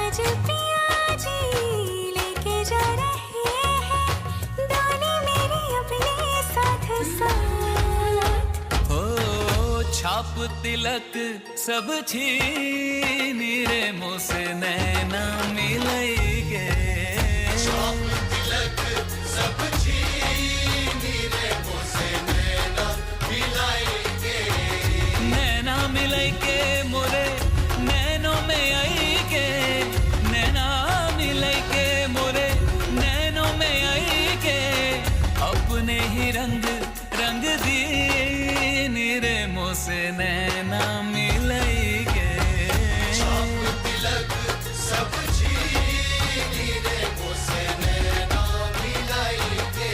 आज पिया जी लेके जा रहे हैं डाली मेरी अपने साथ साथ। ओ छाप तिलक सब छीन रे मुझसे नैना मिलेंगे। छाप तिलक सब छीन रे मुझसे नैना मिलाएंगे। नैना मिलेंगे मोरे नैनों में आएंगे। नैना मिलेंगे मोरे नैनों में आएंगे। अपने ही रंग रंग दीन रे मुझसे नैना मिलेंगे। छाप तिलक सब छीन रे मुझसे नैना मिलाएंगे।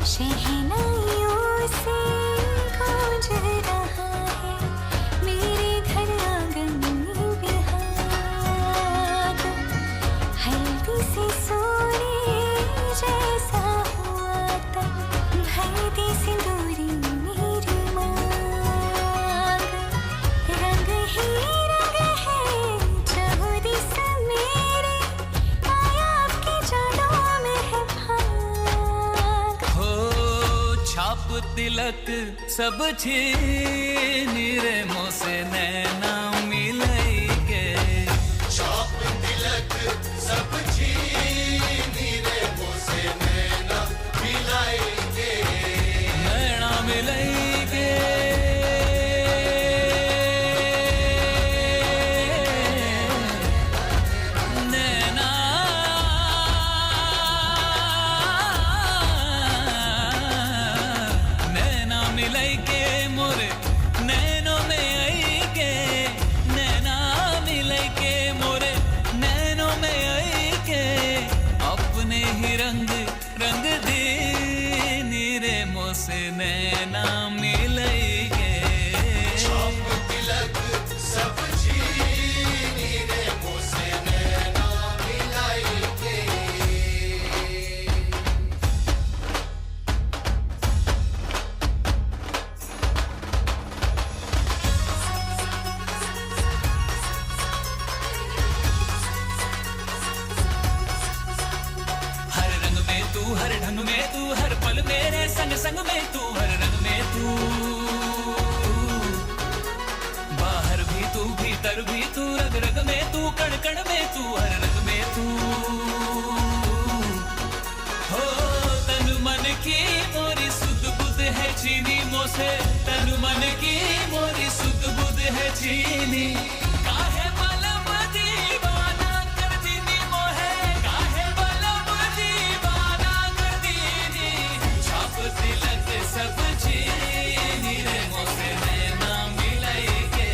शहनाइयों से गूंज रहा है मेरे घर आंगन में बिहार। हल्दी से सोने जैसा हुआ तन भर दी सिंदूरी मेरी मांग। रंग ही रंग है चहुदी सा मेरे आया आपके जादू में है भाग। हो छाप तिलक सब छीन रे मुझसे नैना मिलेंगे। छाप तिलक सब छीन रे मुझसे नैना मिलाएंगे। नैना मिलेंगे। नैना नैना मिलेंगे मोरे नैनों में आएंगे। नैना मिलेंगे मोरे नैनों में आएंगे। अपने ही रंग रंग दीन रे मुझसे नैना मिलेंगे। छाप तिलक सब छीन रे मुझसे नैना मिलाएंगे। हर रंग में तू हर ढंग में तू हर पल मेरे संग संग में तू हर रंग में तू। बाहर भी तू भीतर भी तू रग रग में तू कण कण में तू हर रंग में तू। हो तन मन की मोरी सुध बुध है चीनी मोसे। तन मन की मोरी सुध बुध है चीनी। काहे बलम दीवाना कर दीनी मोहे। काहे बलम दीवाना कर दीनी। छाप तिलक सब छीन रे मुझसे नैना मिलेंगे।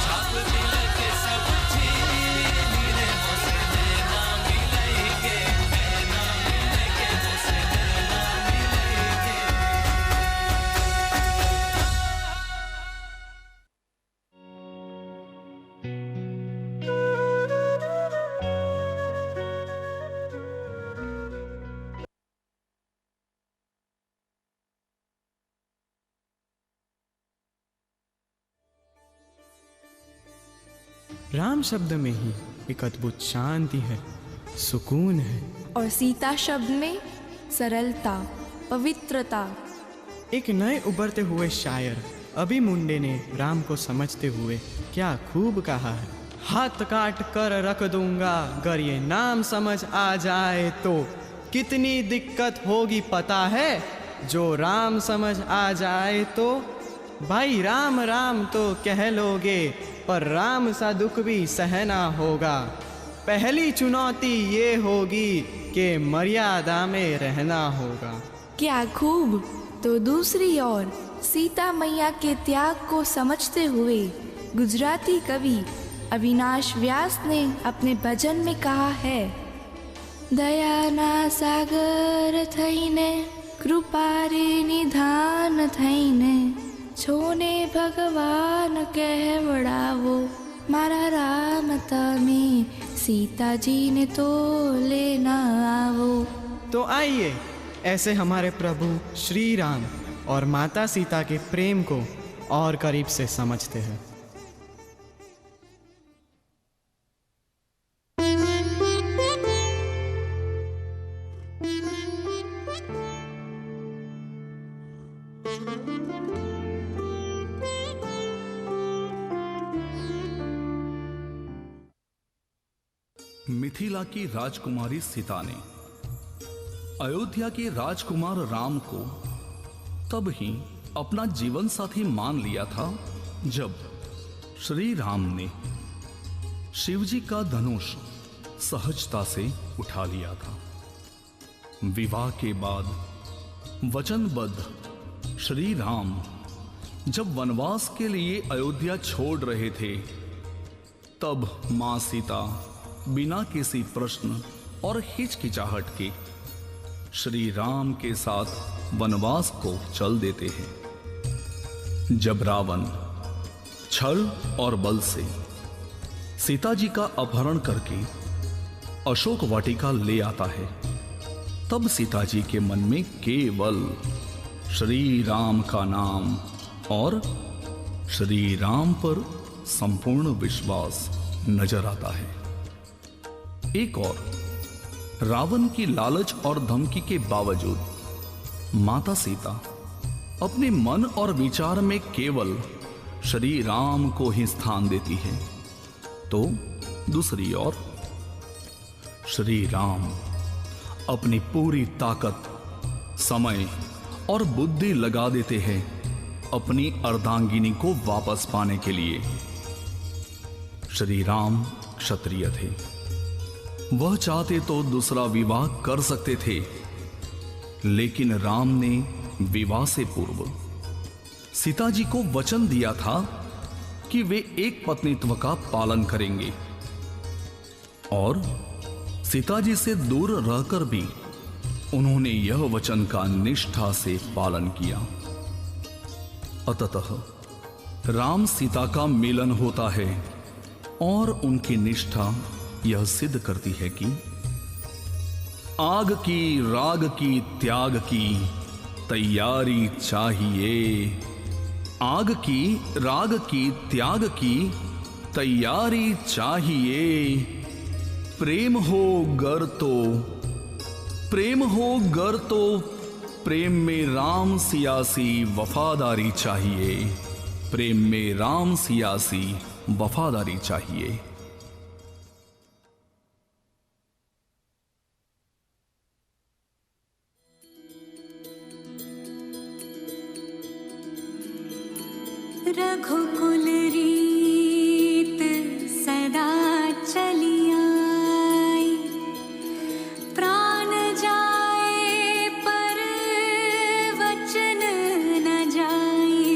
छाप तिलक सब छीन रे मुझसे नैना मिलेंगे। नैना मिलेंगे मुझसे नैना मिलेंगे। राम शब्द में ही एक अद्भुत शांति है, सुकून है। और सीता शब्द में सरलता, पवित्रता। एक नए उभरते हुए शायर अभी मुंडे ने राम को समझते हुए क्या खूब कहा है। हाथ काट कर रख दूंगा अगर ये नाम समझ आ जाए तो। कितनी दिक्कत होगी पता है जो राम समझ आ जाए तो। भाई राम राम तो कह लोगे पर राम सा दुख भी सहना होगा। पहली चुनौती ये होगी कि मर्यादा में रहना होगा। क्या खूब। तो दूसरी ओर सीता मैया के त्याग को समझते हुए गुजराती कवि अविनाश व्यास ने अपने भजन में कहा है, दयाना सागर थईने कृपा रे निधान प्राण थईने छोने भगवान कह वड़ावो मारा राम तमे सीता जी ने तो लेना आवो। तो आइए ऐसे हमारे प्रभु श्री राम और माता सीता के प्रेम को और करीब से समझते हैं। मिथिला की राजकुमारी सीता ने अयोध्या के राजकुमार राम को तब ही अपना जीवन साथी मान लिया था जब श्री राम ने शिवजी का धनुष सहजता से उठा लिया था। विवाह के बाद वचनबद्ध श्री राम जब वनवास के लिए अयोध्या छोड़ रहे थे, तब मां सीता बिना किसी प्रश्न और हिचकिचाहट के श्री राम के साथ वनवास को चल देते हैं। जब रावण छल और बल से सीता जी का अपहरण करके अशोक वाटिका ले आता है, तब सीता जी के मन में केवल श्री राम का नाम और श्री राम पर संपूर्ण विश्वास नजर आता है। एक और रावण की लालच और धमकी के बावजूद माता सीता अपने मन और विचार में केवल श्री राम को ही स्थान देती है, तो दूसरी ओर श्री राम अपनी पूरी ताकत, समय और बुद्धि लगा देते हैं अपनी अर्धांगिनी को वापस पाने के लिए। श्री राम क्षत्रिय थे, वह चाहते तो दूसरा विवाह कर सकते थे, लेकिन राम ने विवाह से पूर्व सीता जी को वचन दिया था कि वे एक पत्नीत्व का पालन करेंगे और सीता जी से दूर रहकर भी उन्होंने यह वचन का निष्ठा से पालन किया। अतः राम सीता का मिलन होता है और उनकी निष्ठा यह सिद्ध करती है कि आग की राग की त्याग की तैयारी चाहिए, आग की राग की त्याग की तैयारी चाहिए। प्रेम हो गर तो, प्रेम हो गर तो प्रेम में राम सियासी वफादारी चाहिए, प्रेम में राम सियासी वफादारी चाहिए। रघुकुल रीत सदा चली आई, प्राण जाए पर वचन न जाए।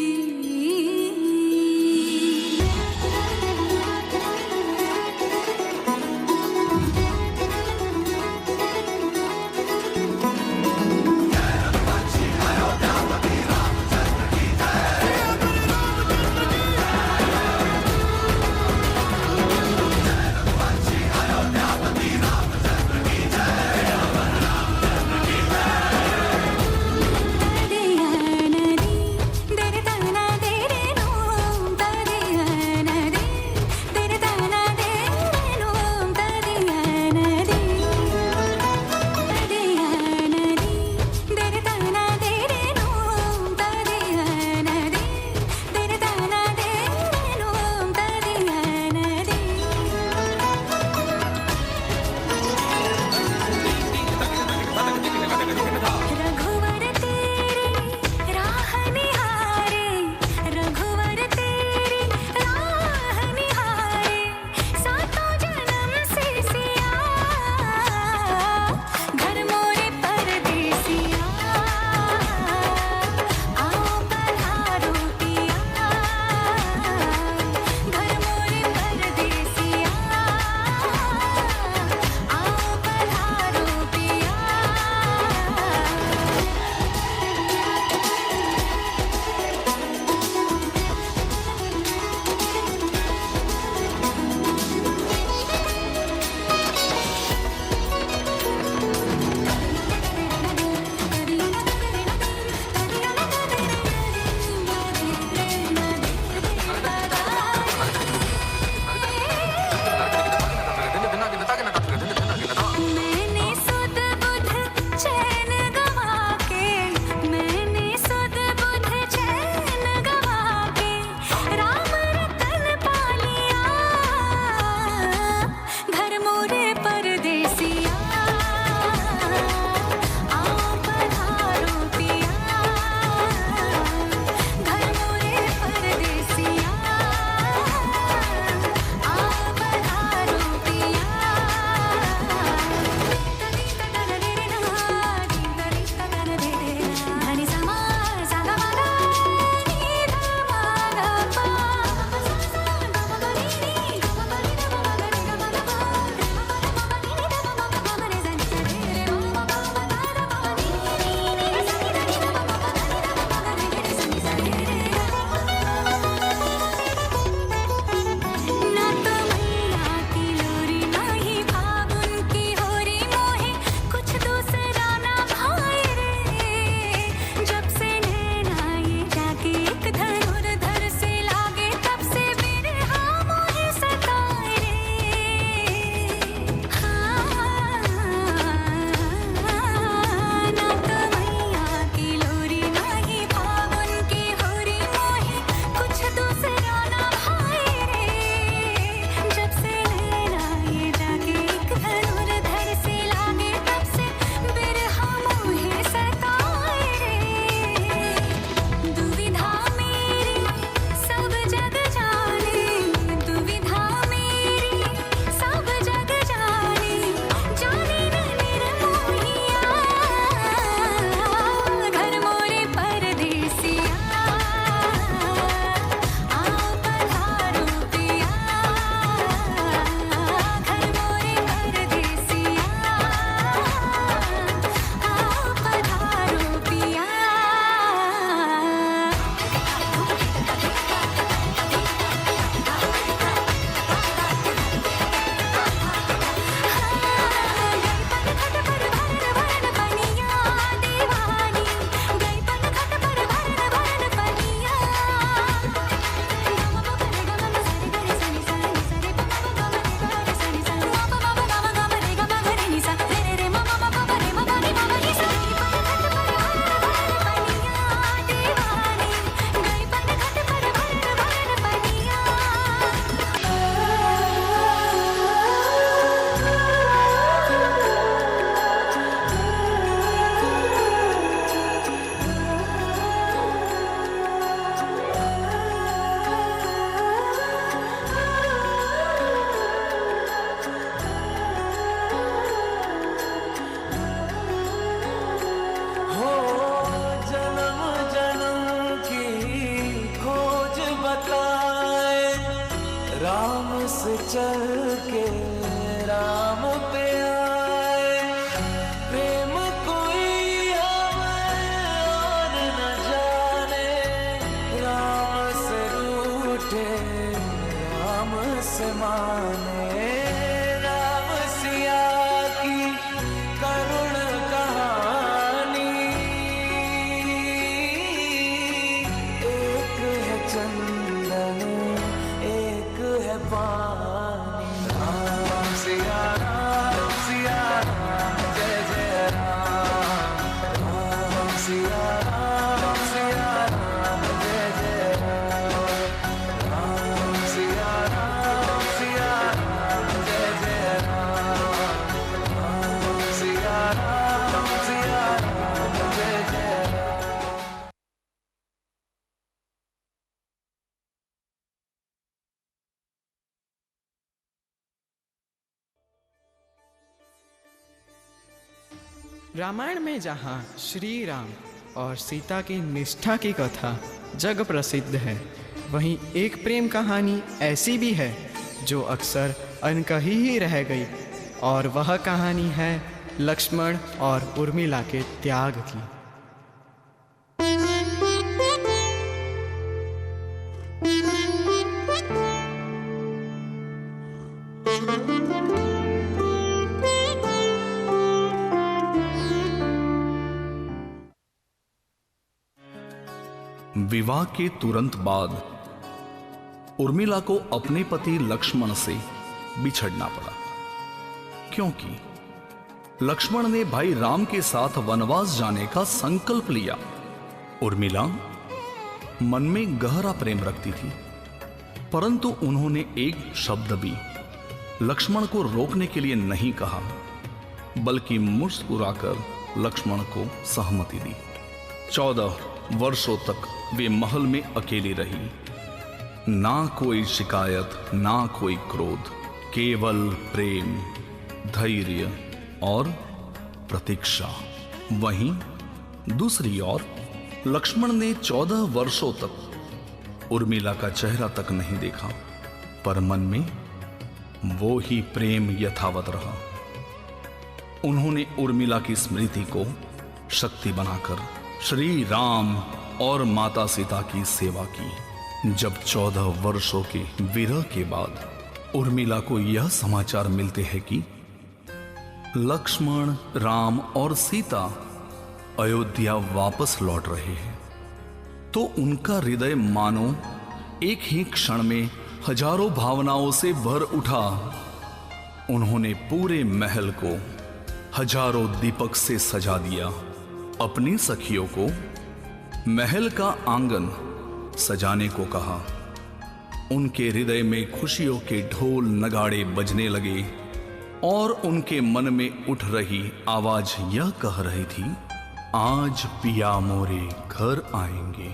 चल के राम पे आए, प्रेम कोई हमें और न जाने, राम से रूठे राम से माने, राम सिया की करुण कहानी, एक है चंदन एक है पानी, राम सिया राम जय जय राम, राम सिया राम जय जय राम, राम सिया राम जय जय राम, राम सिया राम जय जय राम। रामायण में जहाँ श्री राम और सीता की निष्ठा की कथा जग प्रसिद्ध है, वहीं एक प्रेम कहानी ऐसी भी है जो अक्सर अनकही ही रह गई, और वह कहानी है लक्ष्मण और उर्मिला के त्याग की। विवाह के तुरंत बाद उर्मिला को अपने पति लक्ष्मण से बिछड़ना पड़ा, क्योंकि लक्ष्मण ने भाई राम के साथ वनवास जाने का संकल्प लिया। उर्मिला मन में गहरा प्रेम रखती थी, परंतु उन्होंने एक शब्द भी लक्ष्मण को रोकने के लिए नहीं कहा, बल्कि मुस्कुराकर लक्ष्मण को सहमति दी। 14 वर्षों तक वे महल में अकेली रही, ना कोई शिकायत ना कोई क्रोध, केवल प्रेम, धैर्य और प्रतीक्षा। वहीं दूसरी ओर लक्ष्मण ने 14 वर्षों तक उर्मिला का चेहरा तक नहीं देखा, पर मन में वो ही प्रेम यथावत रहा। उन्होंने उर्मिला की स्मृति को शक्ति बनाकर श्री राम और माता सीता की सेवा की। जब 14 वर्षों के विरह के बाद उर्मिला को यह समाचार मिलते हैं कि लक्ष्मण, राम और सीता अयोध्या वापस लौट रहे हैं, तो उनका हृदय मानो एक ही क्षण में हजारों भावनाओं से भर उठा। उन्होंने पूरे महल को हजारों दीपक से सजा दिया, अपनी सखियों को महल का आंगन सजाने को कहा। उनके हृदय में खुशियों के ढोल नगाड़े बजने लगे और उनके मन में उठ रही आवाज यह कह रही थी, आज पिया मोरे घर आएंगे।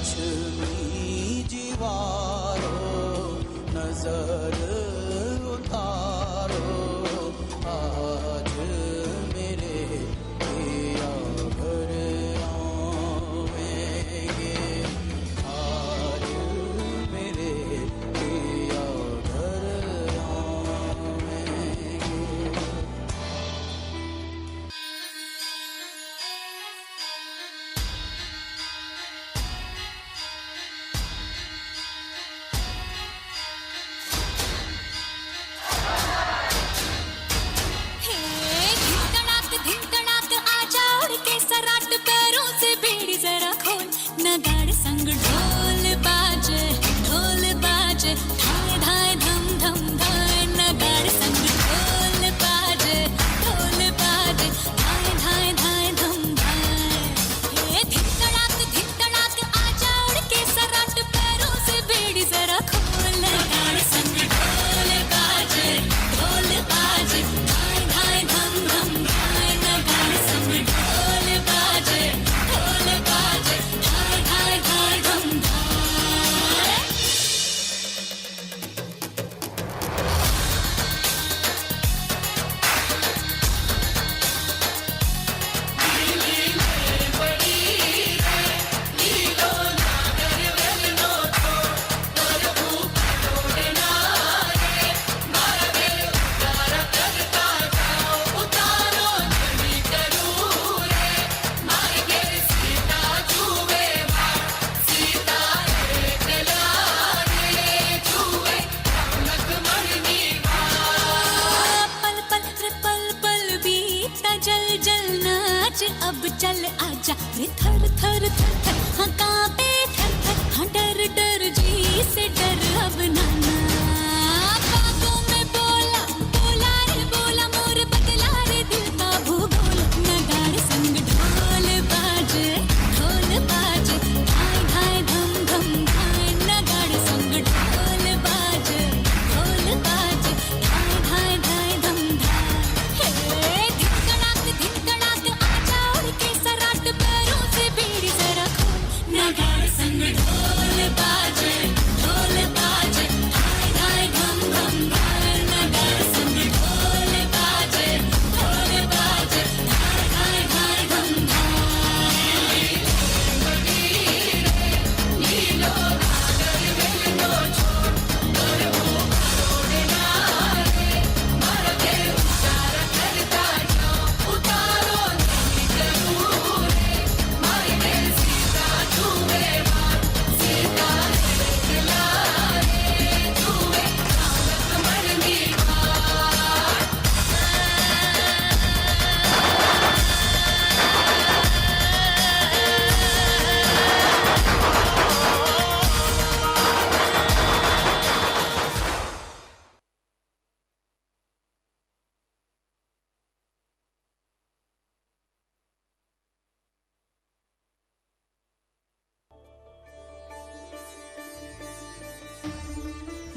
लक्ष्मी जीवारो नजर उतारो आज मेरे पिया घर आवेंगे आज मेरे पिया घर आवेंगे। धिन तड़ाक आजा उड़ के सराट पैरों से बेड़ी जरा खोल नगाड़ संग ढोल बाजे धाए धाए धम धम धाए नगाड़ संग ढोल बाजे धाए धाए धाए धम धाए धिन तड़ाक आजा उड़ के सराट पैरों से बेड़ी जरा खोल नगाड़ संग ढोल बाजे धाए धाए धम धम धाए नगाड़ संग ढोल बाजे धाए धाए धाए धम धाए। पल पल बीता जल जल नाच अब चल आजा रे थर थर थर थर हाँ कांपे थर थर हाँ डर डर जी से डर अब नाना बागों में बोला रे बोला मोर बदला रे दिल का भूगोल नगाड़ संग ढोल बाजे धाए धाए धम धम धाए नगाड़ संग ढोल बाजे धाए धाए धाए धम धाए धिन तड़ाक आजा उड़ के सराट पैरों से बेड़ी जरा खोल नगाड़ संग ढोल बाजे धाए धाए धम धम धाए नगाड़ संग ढोल बाजे धाए धाए धाए धम धाए।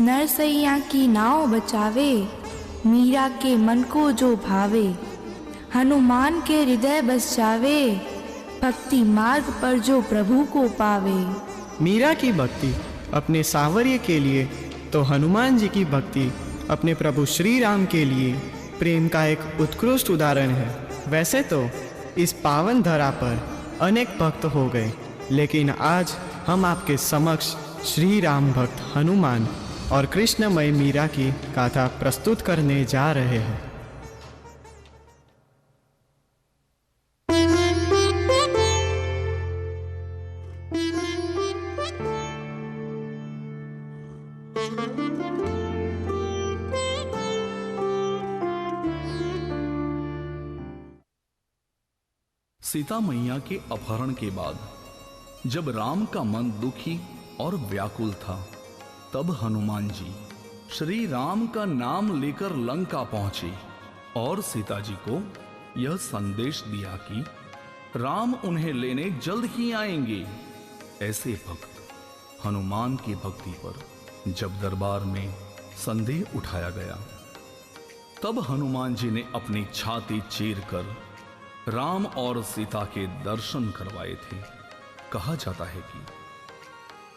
नरसैया की नाव बचावे मीरा के मन को जो भावे हनुमान के हृदय बस जावे भक्ति मार्ग पर जो प्रभु को पावे। मीरा की भक्ति अपने सावर्य के लिए तो हनुमान जी की भक्ति अपने प्रभु श्री राम के लिए प्रेम का एक उत्कृष्ट उदाहरण है। वैसे तो इस पावन धरा पर अनेक भक्त हो गए, लेकिन आज हम आपके समक्ष श्री राम भक्त हनुमान और कृष्णमय मीरा की गाथा प्रस्तुत करने जा रहे हैं। सीता मैया के अपहरण के बाद जब राम का मन दुखी और व्याकुल था, तब हनुमान जी श्री राम का नाम लेकर लंका पहुंचे और सीता जी को यह संदेश दिया कि राम उन्हें लेने जल्द ही आएंगे। ऐसे भक्त हनुमान की भक्ति पर जब दरबार में संदेह उठाया गया, तब हनुमान जी ने अपनी छाती चीर कर राम और सीता के दर्शन करवाए थे। कहा जाता है कि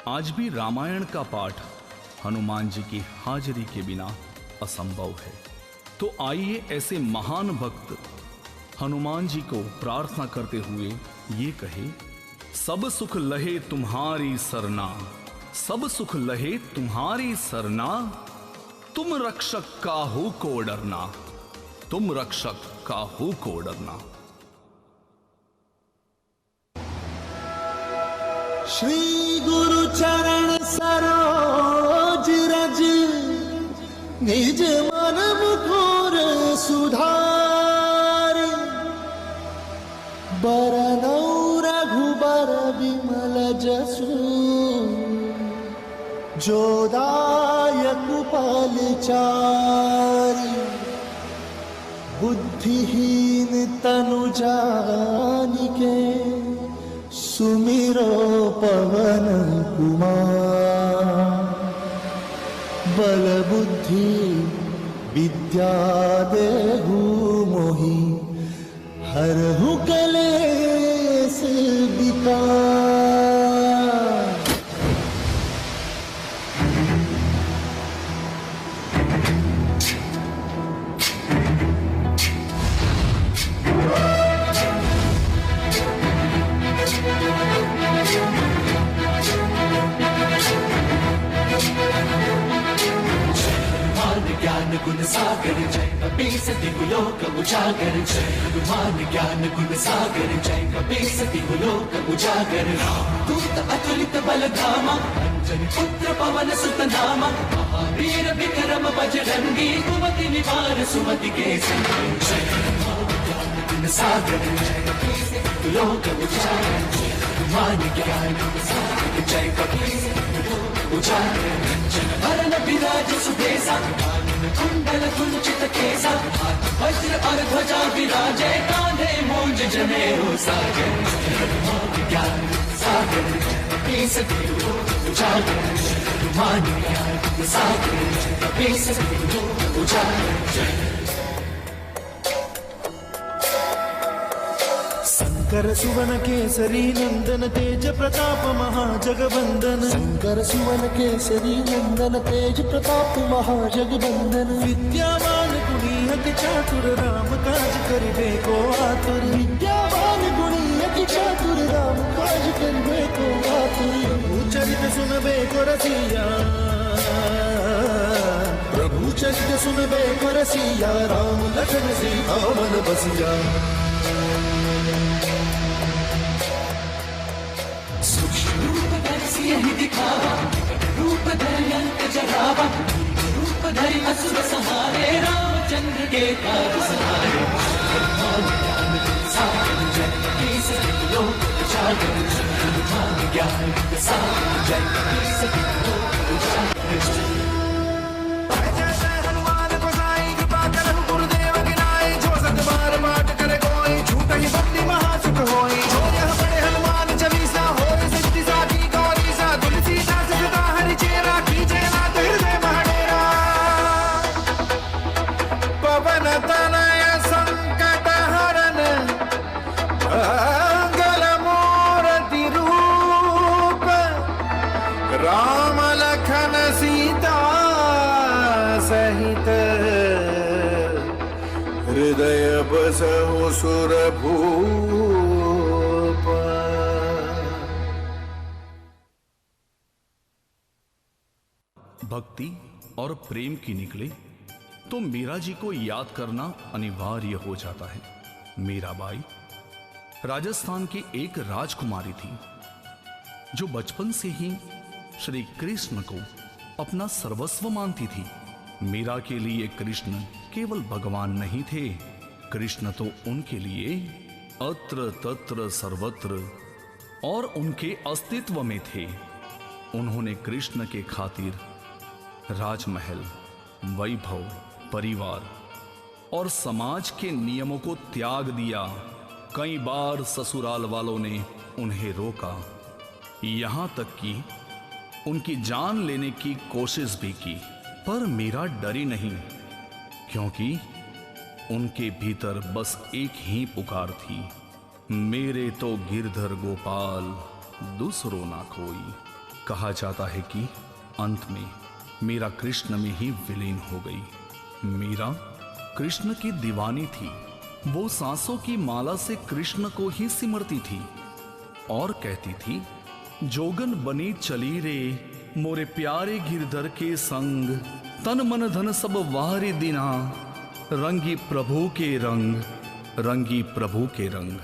आज भी रामायण का पाठ हनुमान जी की हाजिरी के बिना असंभव है। तो आइए ऐसे महान भक्त हनुमान जी को प्रार्थना करते हुए ये कहे, सब सुख लहे तुम्हारी सरना, सब सुख लहे तुम्हारी सरना, तुम रक्षक काहू को डरना, तुम रक्षक काहू को डरना। श्री गुरु चरण सरोज रज, निज मन मुकुर सुधार, बरनौ रघुबर विमल जसु, जो दायक फलचारि, बुद्धिहीन तनु जानिके, सुमिरो पवन कुमार, बल बुद्धि विद्या देहु मोहि, हरहु कलेश विकार। ज्ञान गुण सागर जय कपीस दिगुलोक उजागर, जय हनुमान ज्ञान गुण सागर जय कपीस दिगुलोक उजागर। दूत अतुलित बल धामा, अंजनी पुत्र पवन सुत नामा, महावीर विक्रम बजरंगी, कुमति निवार सुमति के संग। जय हनुमान ज्ञान गुण सागर जय कपीस दिगुलोक उजागर, जय हनुमान ज्ञान गुण सागर जय कपीस दिगुलोक उजागर। जनहरण विराज सुदेसा, कुंडल कुंचित केसा, वज्र और ध्वजा विराजे, कांधे मूंज जनेऊ साजे। हनुमान ज्ञान सागर कपीस दिगुलोक उजागर, हनुमान ज्ञान सागर कपीस दिगुलोक उजागर। शंकर सुवन केसरी नंदन, तेज प्रताप महाजगवंदन, शंकर सुवन केसरी नंदन, तेज प्रताप महाजगवंदन। विद्यावान गुणी अति चातुर, राम काज करिबे को आतुर, विद्यावान गुणी अति चातुर, राम काज करिबे को आतुर। प्रभु चरित सुनबे को रसिया, प्रभु चरित सुनबे को रसिया, राम लखन सीता मन बसिया। रूप धरि सियहि दिखावा, रूप धरि अंक जरावा, रूप धरि असुर सहारे, रामचंद्र के काज सहारे। हनुमान ज्ञान सागर जय कपीस दिगुलोक उजागर, हनुमान ज्ञान सागर जय कपीस दिगुलोक उजागर। हनुमान गोसाई कृपा करहु गुरुदेव गिनाई, जो सत बार पाठ करे कोई, छूटहि बंदी महासुख होई। जो यह पढ़े हनुमान चालीसा, होय सिद्धि साखी गौरी सा, तुलसीदास सदा हरिचेरा, कीजय नाथ हृदय महडेरा। पवन तनय संकट हरन, मंगल मूर्ति रूप, राम लखन सीता सहित, हृदय बसहु सुरभूप। भक्ति और प्रेम की निकले तो मीरा जी को याद करना अनिवार्य हो जाता है। मीराबाई राजस्थान की एक राजकुमारी थी जो बचपन से ही श्री कृष्ण को अपना सर्वस्व मानती थी। मीरा के लिए कृष्ण केवल भगवान नहीं थे, कृष्ण तो उनके लिए अत्र तत्र सर्वत्र और उनके अस्तित्व में थे। उन्होंने कृष्ण के खातिर राजमहल, वैभव, परिवार और समाज के नियमों को त्याग दिया। कई बार ससुराल वालों ने उन्हें रोका, यहां तक कि उनकी जान लेने की कोशिश भी की, पर मीरा डरी नहीं, क्योंकि उनके भीतर बस एक ही पुकार थी, मेरे तो गिरधर गोपाल दूसरो ना कोई। कहा जाता है कि अंत में मीरा कृष्ण में ही विलीन हो गई। मीरा कृष्ण की दीवानी थी। वो सांसों की माला से कृष्ण को ही सिमरती थी और कहती थी, जोगन बनी चली रे मोरे प्यारे गिरधर के संग, तन मन धन सब वारी दिना, रंगी प्रभु के रंग, रंगी प्रभु के रंग।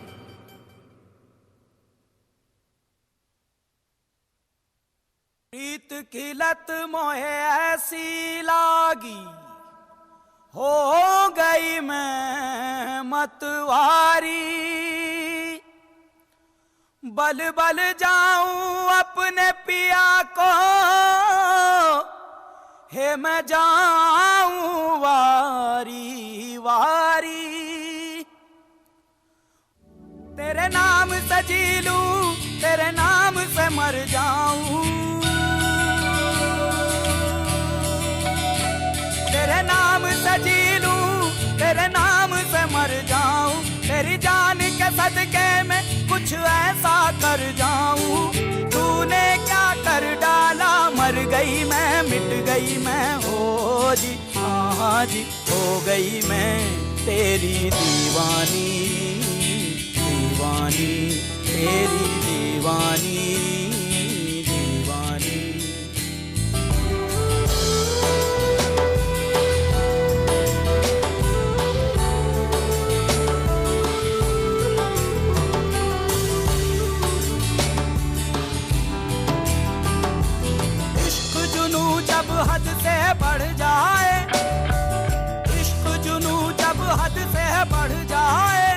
प्रीत की लत मोहे ऐसी लागी, हो गई मैं मतवारी। बल बल जाऊं अपने पिया को, हे मैं जाऊं वारी वारी। तेरे नाम से जी लूं, तेरे नाम से मर जाऊं, तेरे नाम से जी लूं, तेरे नाम से मर जाऊं। तेरी जान के सदके में कुछ ऐसा कर जाऊं। तूने क्या कर डाला, मर गई मैं, मिट गई मैं, हो जी हाँ जी, हो गई मैं तेरी दीवानी, दीवानी तेरी दीवानी, दीवानी। जब हद से बढ़ जाए, इश्क जुनू जब हद से बढ़ जाए,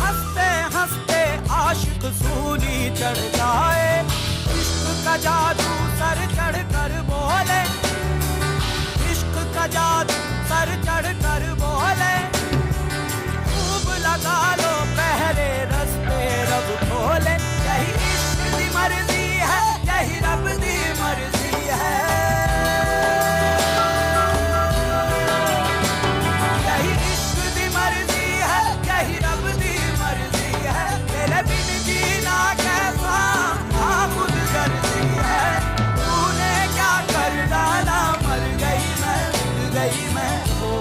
हंसते हंसते आशिक सूली चढ़ जाए। इश्क का जादू सर चढ़ कर बोले, इश्क का जादू सर चढ़ कर बोले, खूब लगा लो पहले रस्ते रब खोले। यही इश्क दी मर्जी है, यही रब दी मर्जी है, यही इश्क दी मर्जी है, यही रब दी मर्जी है। तेरे बिन जीना कैसा खुद गर्जी है। तूने क्या कर डाला, मर गई मैं, मिट गई मैं, हो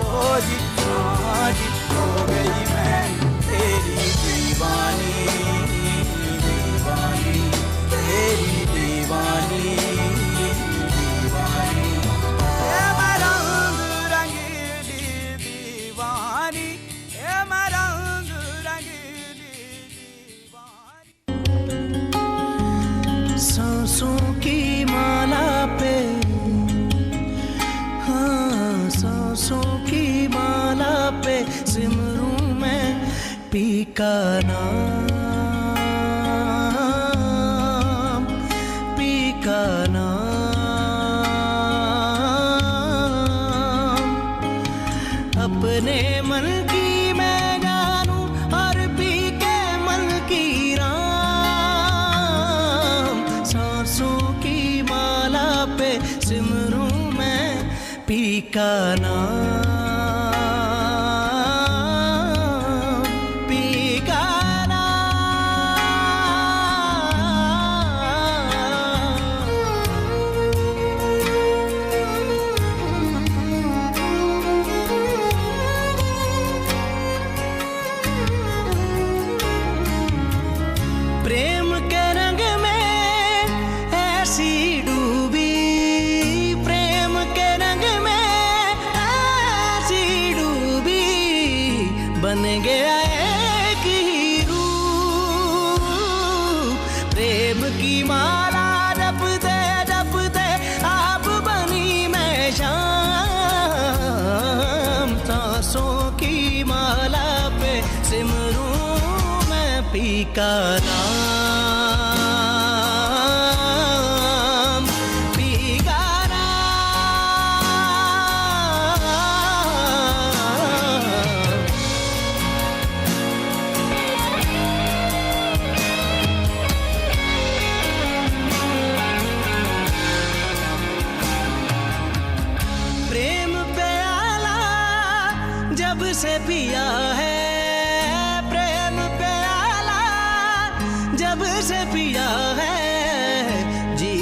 जी हाँ जी, हो गई मैं तेरी दीवानी, दीवानी तेरी दीवानी, दीवानी। ए मैं रंग रंगीली दीवानी, ए मैं रंग रंगीली दीवानी। सांसों की माला पे, हाँ सांसों की माला पे सिमरूं मैं पी का नाम, पी का नाम। अपने मन की मैं जानूं और पी के मन की राम। सांसों की माला पे सिमरूं मैं पी का नाम, पी का प्रेम के रंग में ऐसी डूबी, प्रेम के रंग में ऐसी डूबी, बन गया एक ही रूप। प्रेम की माला जपते आप बनी मैं शाम। सांसों की माला पे सिमरूं मैं पी का नाम, पी का नाम। प्रेम प्याला जब से पिया है, जब से पिया है, जी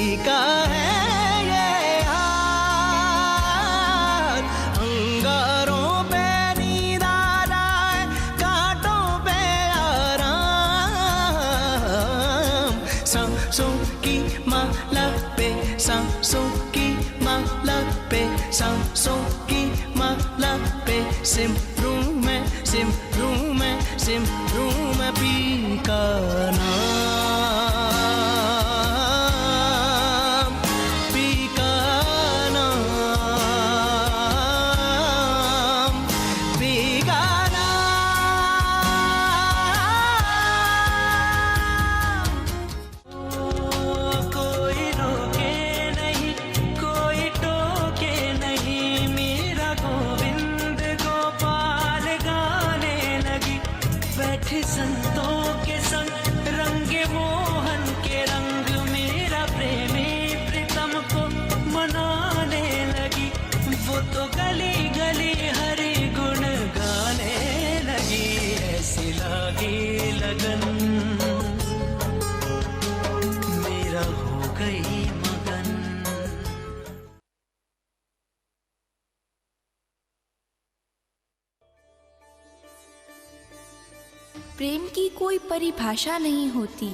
प्रेम की कोई परिभाषा नहीं होती,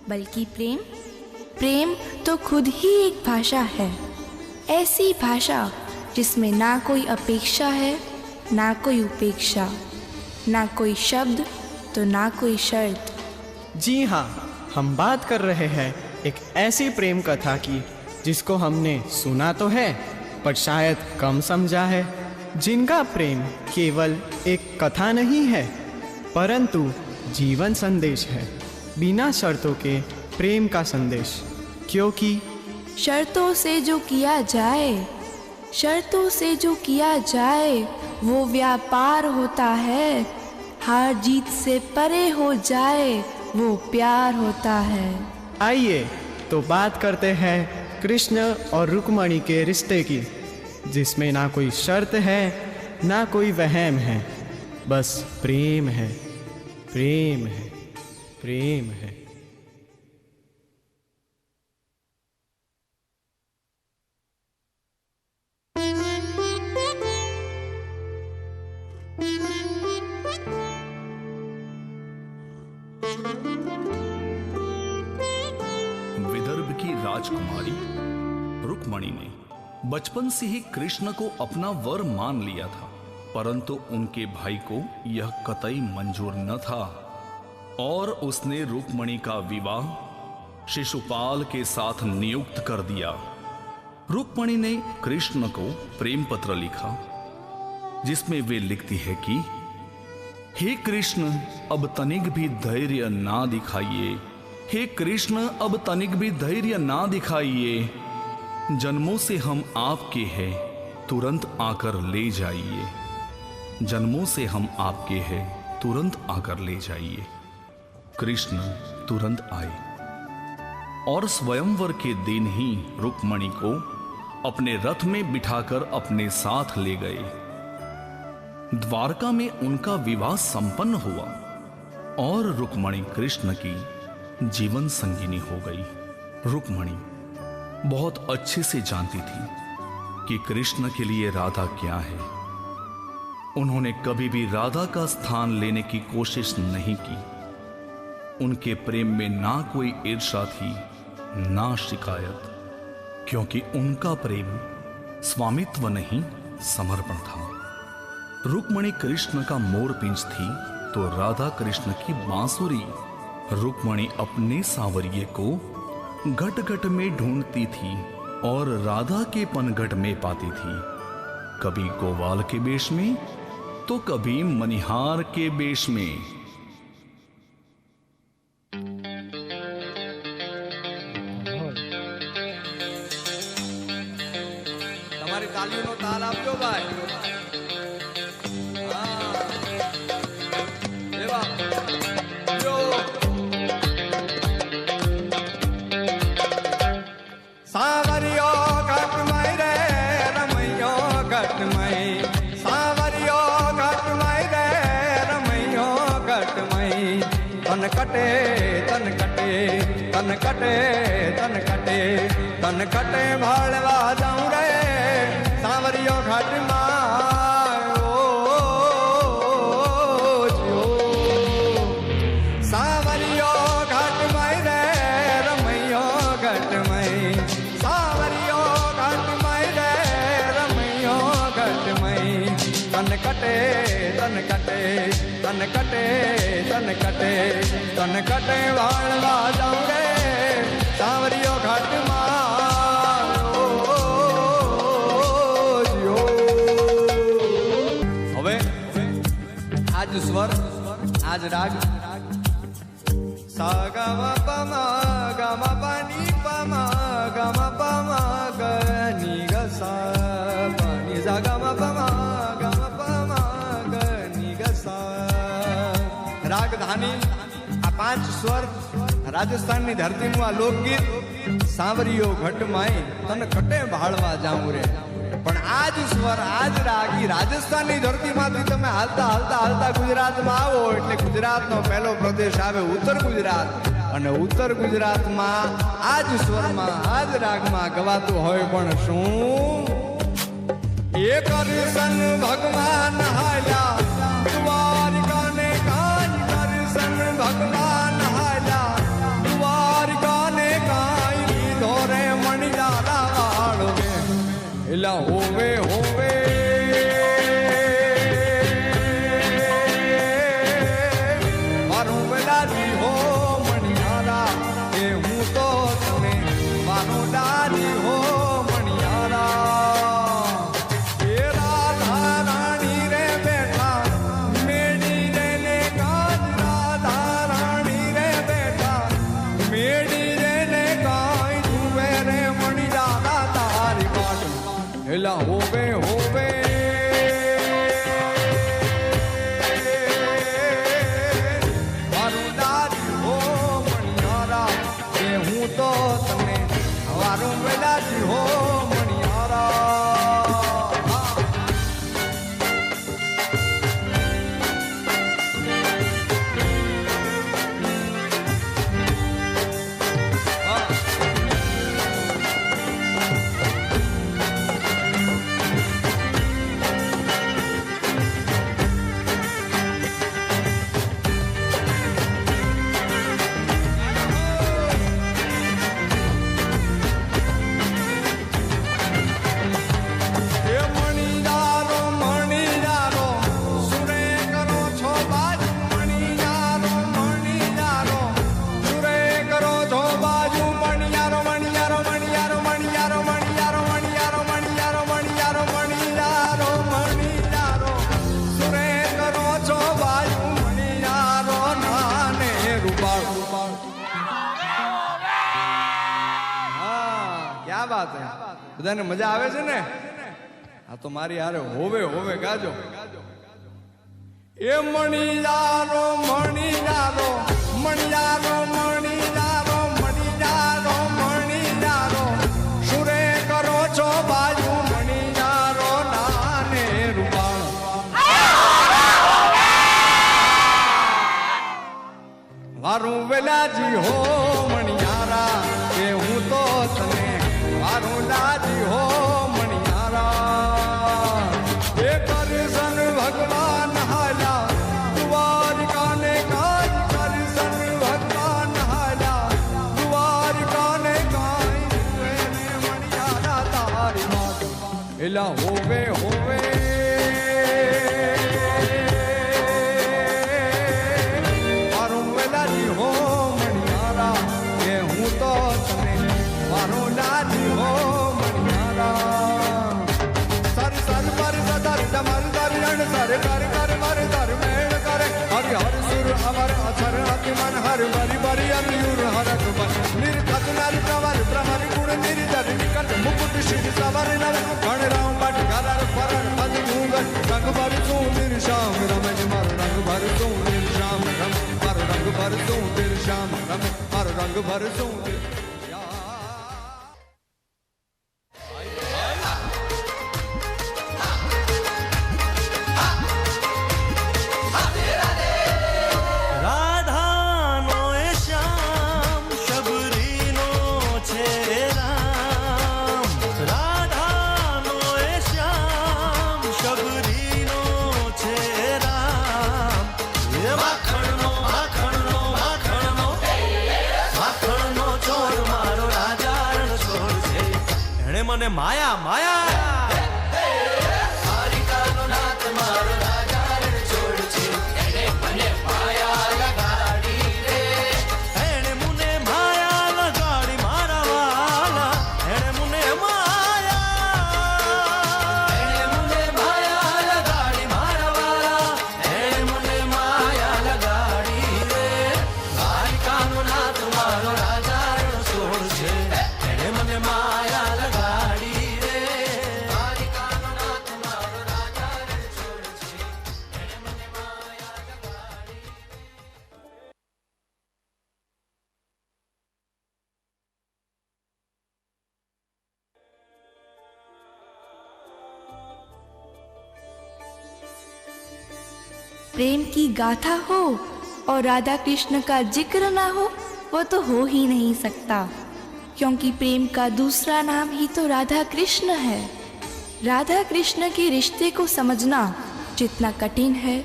बल्कि प्रेम तो खुद ही एक भाषा है। ऐसी भाषा जिसमें ना कोई अपेक्षा है, ना कोई उपेक्षा, ना कोई शब्द तो ना कोई शर्त। जी हाँ, हम बात कर रहे हैं एक ऐसी प्रेम कथा की जिसको हमने सुना तो है पर शायद कम समझा है, जिनका प्रेम केवल एक कथा नहीं है परंतु जीवन संदेश है, बिना शर्तों के प्रेम का संदेश। क्योंकि शर्तों से जो किया जाए वो व्यापार होता है, हार जीत से परे हो जाए वो प्यार होता है। आइए तो बात करते हैं कृष्ण और रुक्मणी के रिश्ते की, जिसमें ना कोई शर्त है ना कोई वहम है, बस प्रेम है, प्रेम है, प्रेम है। विदर्भ की राजकुमारी रुक्मणी ने बचपन से ही कृष्ण को अपना वर मान लिया था, परंतु उनके भाई को यह कतई मंजूर न था और उसने रुक्मणी का विवाह शिशुपाल के साथ नियुक्त कर दिया। रुक्मणी ने कृष्ण को प्रेम पत्र लिखा जिसमें वे लिखती है कि हे कृष्ण, अब तनिक भी धैर्य ना दिखाइए, हे कृष्ण, अब तनिक भी धैर्य ना दिखाइए, जन्मों से हम आपके हैं, तुरंत आकर ले जाइए, जन्मों से हम आपके हैं, तुरंत आकर ले जाइए। कृष्ण तुरंत आए और स्वयंवर के दिन ही रुक्मणी को अपने रथ में बिठाकर अपने साथ ले गए। द्वारका में उनका विवाह संपन्न हुआ और रुक्मणी कृष्ण की जीवन संगिनी हो गई। रुक्मणी बहुत अच्छे से जानती थी कि कृष्ण के लिए राधा क्या है। उन्होंने कभी भी राधा का स्थान लेने की कोशिश नहीं की। उनके प्रेम में ना कोई ईर्ष्या थी ना शिकायत, क्योंकि उनका प्रेम स्वामित्व नहीं समर्पण था। रुक्मणी कृष्ण का मोरपिंच थी तो राधा कृष्ण की बांसुरी। रुक्मणी अपने सांवरिये को घट घट में ढूंढती थी और राधा के पनघट में पाती थी, कभी गोवाल के वेश में तो कभी मनिहार के वेश में। તમારી તાલીનો તાલ આપજો ભાઈ। સાવરિયો ઘટમય રે રમૈયો ઘટમય, સાવરિયો ઘટમય રે રમૈયો ઘટમય, તન કટે તન કટે તન કટે તન કટે તન કટે ભાળવા જાઉં રે સાવરિયો ઘટમાં। સાવરિયો ઘટમય રે રમૈયો ઘટમય, સાવરિયો ઘટમય રે રમૈયો ઘટમય, તન કટે તન કટે તન કટે તન કટે તન કટે વાળવા જાઉં રે સાવરિયો ઘટમાં। હવે આજ સ્વર આજ રાગ સા ગ મ પ મ ગ મ પ ની પ મ ગ મ પ મ ગ ની ગ સા પ ની ઝા ગ મ પ મ ગ મ પ મ ગ ની ગ સા। રાગધાની આ પાંચ સ્વર રાજસ્થાનની ધરતીનું આ લોકગીત સાવરિયો ઘટમાય તન કટે ભાળવા જાઉં રે। પણ આજ સ્વર આજ રાગ ઈ રાજસ્થાનની ધરતીમાંથી તમે હાલતા હાલતા હાલતા ગુજરાતમાં આવો એટલે ગુજરાતનો પહેલો પ્રદેશ આવે ઉત્તર ગુજરાત, અને ઉત્તર ગુજરાતમાં આજ સ્વરમાં આજ રાગમાં ગવાતું હોય પણ શું? એક કરશન ભગવાન હાલ્યા દ્વારિકાને કાજ કરશન भगवान हाया द्वारिका ने काई धोरे मणिया लाड़वे इला होवे होवे मारू बेलाजी हो मणियारा ए हूँ तो तने मारू डाली हो मणियारा हेला होवे होवे मारू दादी हो मणियारा ये हूँ तो तने मारू बेलाजी हो मणियारा બધાને મજા આવે છે ને આ તો મારી હારે હોવે હોવે ગાજો એ મણિયારો મણિયારો મણિયારો મણિયારો મણિયારો મણિયારો સુરે કરો છો બાજુ મણિયારો નાને રૂપાણ મારું વેલાજી હો મણિયારા કે હું તો તને મારું લાજી હો મણિયારા એ કરશન ભગવાન હાલા દ્વારિકા ને કાજ કરશન ભગવાન હાલા દ્વારિકા ને કાજ મણિયારા તારી માત એલા હોવે હોવે મારું વેલાજી હો મણિયારા કે હું તો તને મારો લાજી હો મણિયારા સર સર પર સદર ડમર દરિયણ સર કર કર મર દર મેળ કરે હરિ હર સુર અમર અસર અતિ મન હર બરી બરી અમયુર હરક બન નિર્ખત નર પ્રવર પ્રમર ગુણ નિર્જર નિકટ મુકુટ શિર સવર નર ગણ રામ બટ ગરર પરર પદ ગુંગર રંગ ભર તું નિર્શામ રમજ મારો રંગ ભર તું નિર્શામ રમ મારો રંગ ભર તું નિર્શામ રમ મારો રંગ ભર તું મને માયા માયા દ્વારિકાનો નાથ મારો રાજા રણ છોડ છે એને મને માયા લગાડી રે એને મને માયા લગાડી મારા વાલા એને મને માયા લગાડી મારા વાલા એને મને માયા લગાડી રે દ્વારિકાનો નાથ મારો રાજા રણ છોડ છે એને મને માયા प्रेम की गाथा हो और राधा कृष्ण का जिक्र ना हो वो तो हो ही नहीं सकता, क्योंकि प्रेम का दूसरा नाम ही तो राधा कृष्ण है। राधा कृष्ण के रिश्ते को समझना जितना कठिन है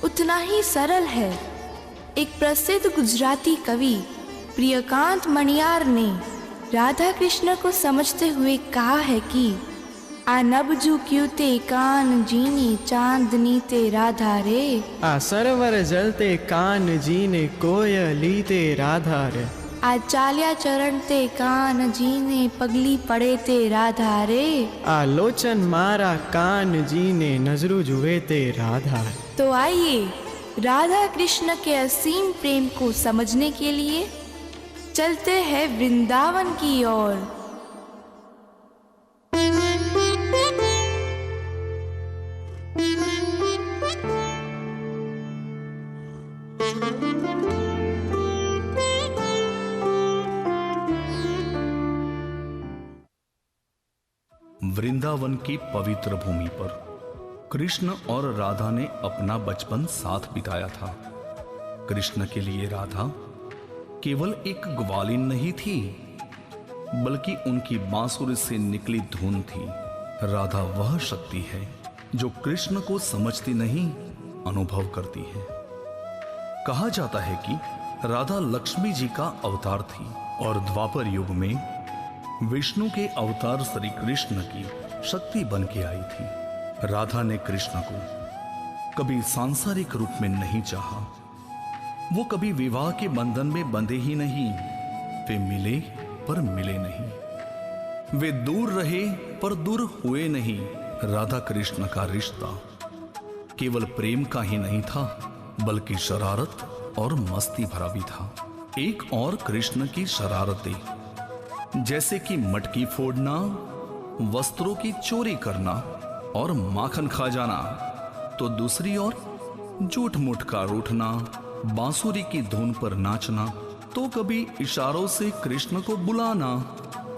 उतना ही सरल है। एक प्रसिद्ध गुजराती कवि प्रियकांत मणियार ने राधा कृष्ण को समझते हुए कहा है कि आ नबजू क्यों ते कान जीनी चांदनी ते राधा रे, आ सरवर जलते कान जीने कोयली ते राधा रे, आ चालिया चरण ते कान जीने पगली पड़े ते राधा रे, आ लोचन मारा कान जीने नजरू जुए ते राधा। तो आइए राधा कृष्ण के असीम प्रेम को समझने के लिए चलते हैं वृंदावन की ओर। वृंदावन की पवित्र भूमि पर कृष्ण और राधा ने अपना बचपन साथ बिताया था। कृष्ण के लिए राधा केवल एक ग्वालिन नहीं थी, बल्कि उनकी बांसुरी से निकली धुन थी। राधा वह शक्ति है जो कृष्ण को समझती नहीं, अनुभव करती है। कहा जाता है कि राधा लक्ष्मी जी का अवतार थी और द्वापर युग में विष्णु के अवतार श्री कृष्ण की शक्ति बन के आई थी। राधा ने कृष्ण को कभी सांसारिक रूप में नहीं चाहा। वो कभी विवाह के बंधन में बंधे ही नहीं। वे मिले पर मिले नहीं, वे दूर रहे पर दूर हुए नहीं। राधा कृष्ण का रिश्ता केवल प्रेम का ही नहीं था, बल्कि शरारत और मस्ती भरा भी था। एक और कृष्ण की शरारतें, जैसे कि मटकी फोड़ना, वस्त्रों की चोरी करना और माखन खा जाना, तो दूसरी ओर झूठ मूठ का रूठना, बांसुरी की धुन पर नाचना, तो कभी इशारों से कृष्ण को बुलाना।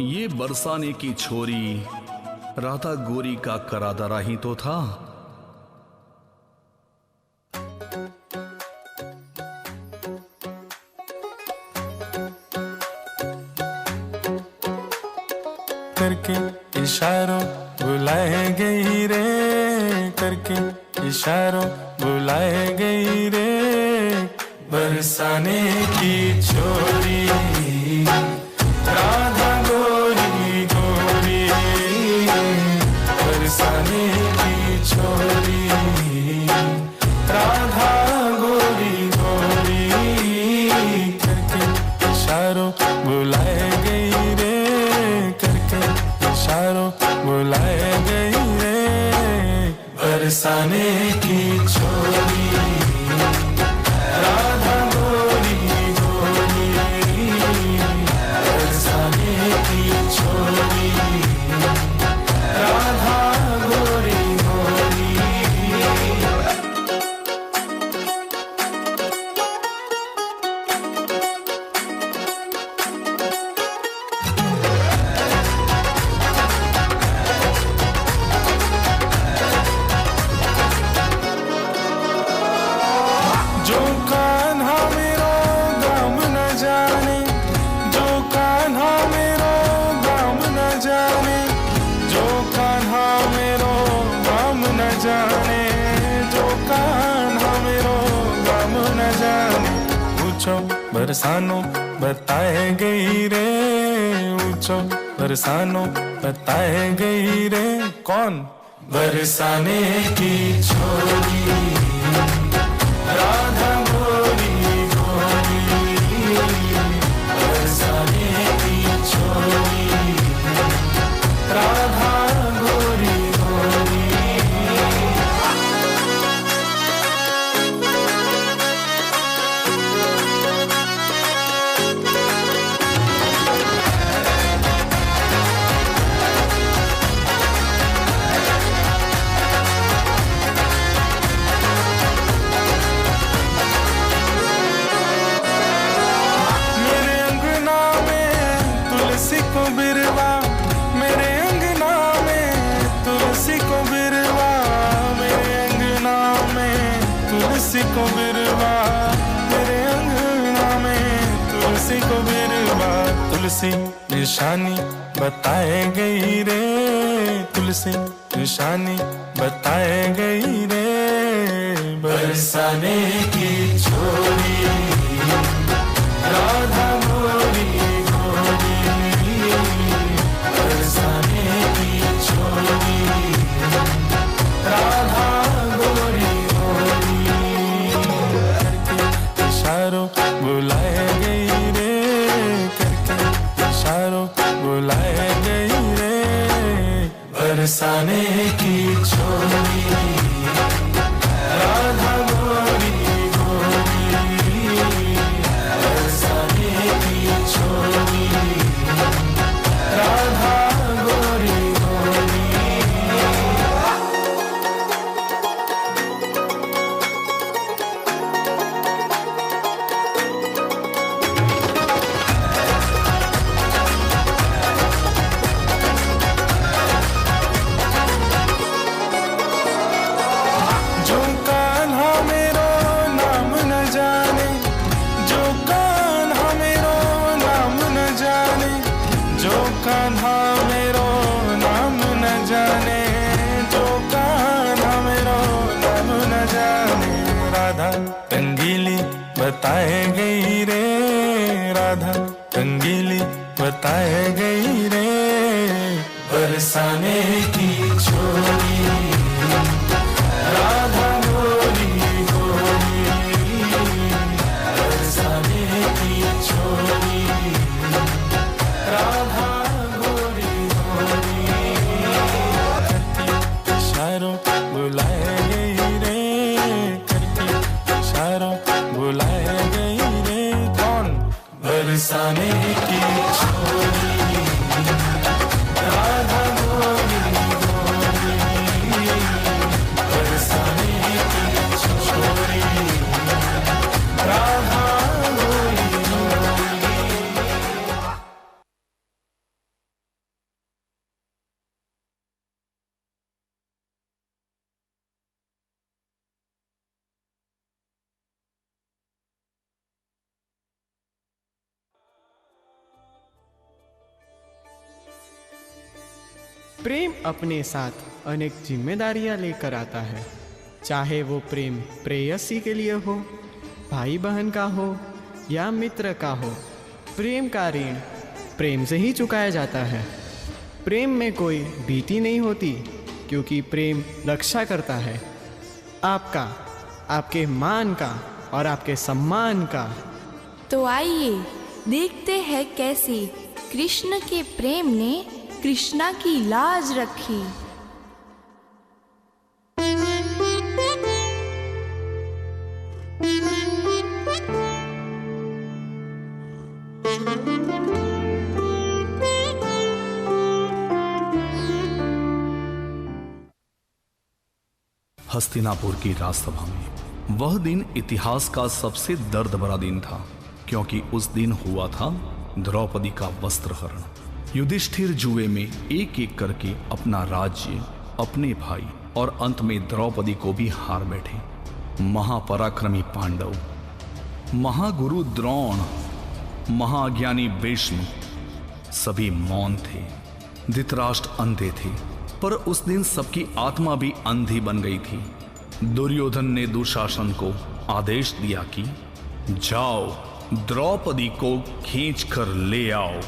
ये बरसाने की छोरी राधा गोरी का करादरा ही तो था। करके इशारों बुलाए गई रे, करके इशारों बुलाए गई रे, बरसाने की छोरी राधा गोरी गोरी, बरसाने की छोरी राधा गोरी गोरी, करके इशारों बुलाए गई रे, करके इशारों बुलाए गई रे, बरसाने की छोरी राधा गोरी गोरी, बरसाने की छोरी राधा गोरी गोरी। जो कान्हा मेरो गाम न जाने, जो कान्हा मेरो गाम न जाने, जो कान्हा मेरो गाम न जाने, जो कान्हा मेरो गाम न जाने, पूछो बरसानो बताए गई रे, पूछो बरसानो बताए गई रे, कौन? बरसाने की छोरी राधा गोरी गोरी, बरसाने की छोरी राधा गोरी गोरी। को बिरवा मेरे अंगना में, तुलसी को बिरवा मेरे अंगना में, तुलसी को बिरवा मेरे अंगना में, तुलसी को बिरवा। तुलसी निशानी बताए गई रे, तुलसी निशानी बताए गई रे, बरसाने की छोरी राधा गोरी गोरी बरसाने की छोरी, राधा गोरी गोरी करके इशारों बुलाए गई रे, करके इशारों बुलाए गई रे बरसाने की छोरी, राधा गोरी गोरी बरसाने की छोरी, राधा गोरी गोरी। जो कान्हा मेरो नाम न जाने, जो कान्हा मेरो नाम न जाने, जो कान्हा मेरो नाम न जाने, जो कान्हा मेरो नाम न जाने, राधा रंगीली बताए गई रे, राधा रंगीली बताए गई रे बरसाने की छोरी, राधा गोरी गोरी बरसाने की छोरी, राधा गोरी गोरी करके इशारों बुलाए गई रे, करके इशारों बुलाए गई रे कौन बरसाने की छोरी, राधा गोरी गोरी बरसाने की छोरी, राधा गोरी गोरी। प्रेम अपने साथ अनेक जिम्मेदारियां लेकर आता है, चाहे वो प्रेम प्रेयसी के लिए हो, भाई बहन का हो या मित्र का हो। प्रेम का ऋण प्रेम से ही चुकाया जाता है। प्रेम में कोई भीति नहीं होती, क्योंकि प्रेम रक्षा करता है आपका, आपके मान का और आपके सम्मान का। तो आइए देखते हैं कैसे कृष्ण के प्रेम ने कृष्णा की लाज रखी। हस्तिनापुर की राजसभा में वह दिन इतिहास का सबसे दर्द भरा दिन था, क्योंकि उस दिन हुआ था द्रौपदी का वस्त्रहरण। युधिष्ठिर जुए में एक एक करके अपना राज्य, अपने भाई और अंत में द्रौपदी को भी हार बैठे। महापराक्रमी पांडव, महागुरु द्रोण, महाज्ञानी भीष्म सभी मौन थे। धृतराष्ट्र अंधे थे, पर उस दिन सबकी आत्मा भी अंधी बन गई थी। दुर्योधन ने दुशासन को आदेश दिया कि जाओ, द्रौपदी को खींच कर ले आओ।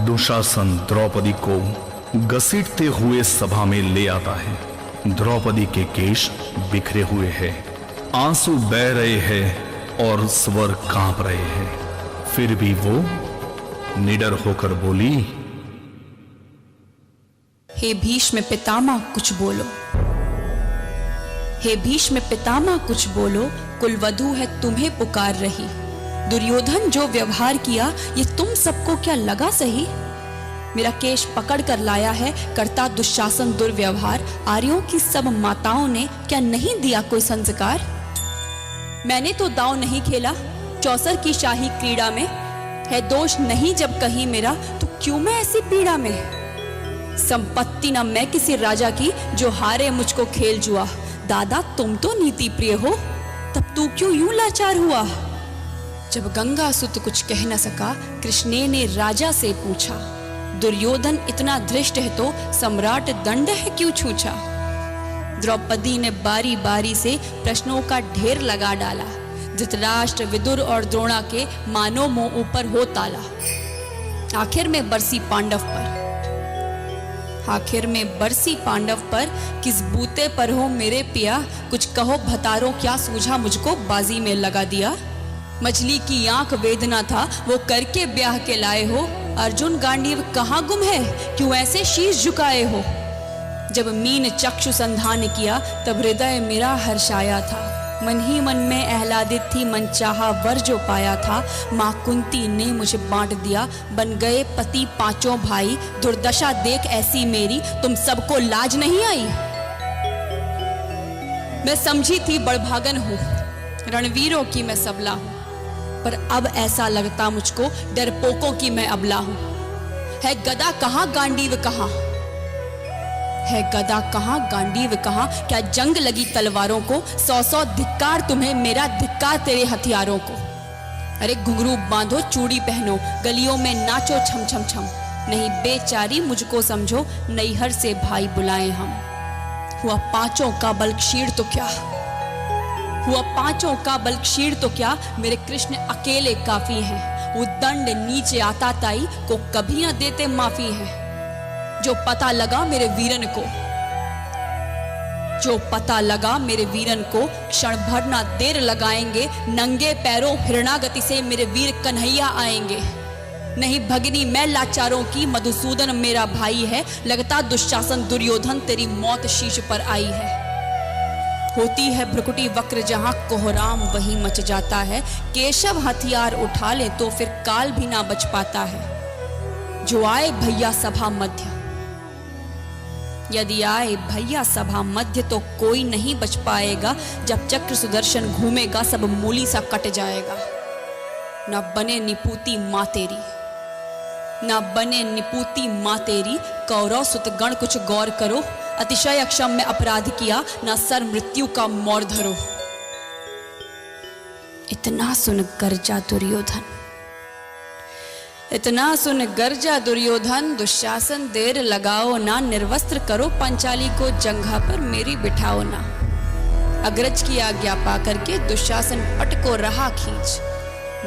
दुशासन द्रौपदी को घसीटते हुए सभा में ले आता है। द्रौपदी के केश बिखरे हुए हैं, आंसू बह रहे हैं और स्वर कांप रहे हैं। फिर भी वो निडर होकर बोली, हे भीष्म पितामह कुछ बोलो, हे भीष्म पितामह कुछ बोलो, कुलवधू है तुम्हें पुकार रही। दुर्योधन जो व्यवहार किया ये तुम सबको क्या लगा सही? मेरा केश पकड़ कर लाया है करता दुशासन दुर्व्यवहार। आर्यों की सब माताओं ने क्या नहीं दिया कोई संस्कार? मैंने तो दांव नहीं खेला चौसर की शाही क्रीड़ा में। है दोष नहीं जब कहीं मेरा, तो क्यों मैं ऐसी पीड़ा में? संपत्ति न मैं किसी राजा की जो हारे मुझको खेल जुआ। दादा तुम तो नीति प्रिय हो, तब तू क्यों यूं लाचार हुआ? जब गंगासुत कुछ कह न सका, कृष्णे ने राजा से पूछा, दुर्योधन इतना धृष्ट है तो सम्राट दंड है क्यों छूछा? द्रौपदी ने बारी बारी से प्रश्नों का ढेर लगा डाला। धृतराष्ट्र, विदुर और द्रोणा के मानो मुंह ऊपर हो ताला। आखिर में बरसी पांडव पर किस बूते पर हो मेरे पिया, कुछ कहो भतारो क्या सूझा मुझको बाजी में लगा दिया। मछली की आंख वेदना था वो करके ब्याह के लाए हो, अर्जुन गांडीव कहाँ गुम है क्यों ऐसे शीश झुकाए हो। जब मीन चक्षु संधान किया तब हृदय मेरा हर्षाया था, मन ही मन में आह्लादित थी मन चाहा वर जो पाया था। माँ कुंती ने मुझे बांट दिया, बन गए पति पांचों भाई, दुर्दशा देख ऐसी मेरी तुम सबको लाज नहीं आई। मैं समझी थी बड़भागन हूँ, रणवीरों की मैं सबला हूँ, पर अब ऐसा लगता मुझको डरपोकों की मैं अबला हूँ। है गदा कहाँ गांडीव कहाँ, है गदा कहाँ गांडीव कहाँ, क्या जंग लगी तलवारों को, 100 धिक्कार तुम्हें मेरा धिक्कार तेरे हथियारों को। अरे घुंघरू बांधो चूड़ी पहनो, गलियों में नाचो छम छम छम, नहीं बेचारी मुझको समझो नैहर से भाई बुलाए हम। हुआ पांचों का बल क्षीण तो क्या, हुआ पांचों का बल क्षीण तो क्या, मेरे कृष्ण अकेले काफी हैं। वो दंड नीचे आता ताई को कभी न देते माफी है। जो पता लगा मेरे वीरन को, जो पता लगा मेरे वीरन को, क्षण भर ना देर लगाएंगे, नंगे पैरों हिरणागति से मेरे वीर कन्हैया आएंगे। नहीं भगिनी मैं लाचारों की, मधुसूदन मेरा भाई है, लगता दुशासन दुर्योधन तेरी मौत शीश पर आई है। होती है भ्रुकुटी वक्र जहां कोहराम वहीं मच जाता है, केशव हथियार उठा ले तो फिर काल भी ना बच पाता है। जो आए भैया सभा मध्य, यदि आए भैया सभा मध्य तो कोई नहीं बच पाएगा। जब चक्र सुदर्शन घूमेगा सब मूली सा कट जाएगा। ना बने निपूती माँ तेरी, ना बने निपूती माँ तेरी, कौरव सुतगण कुछ गौर करो, अतिशय अक्षम्य अपराध किया, ना सर मृत्यु का मोर धरो। इतना सुन गर्जा दुर्योधन, इतना सुन गर्जा दुर्योधन, दुशासन देर लगाओ ना, निर्वस्त्र करो पंचाली को जंघा पर मेरी बिठाओ ना। अग्रज की आज्ञा पा करके दुशासन पट को रहा खींच,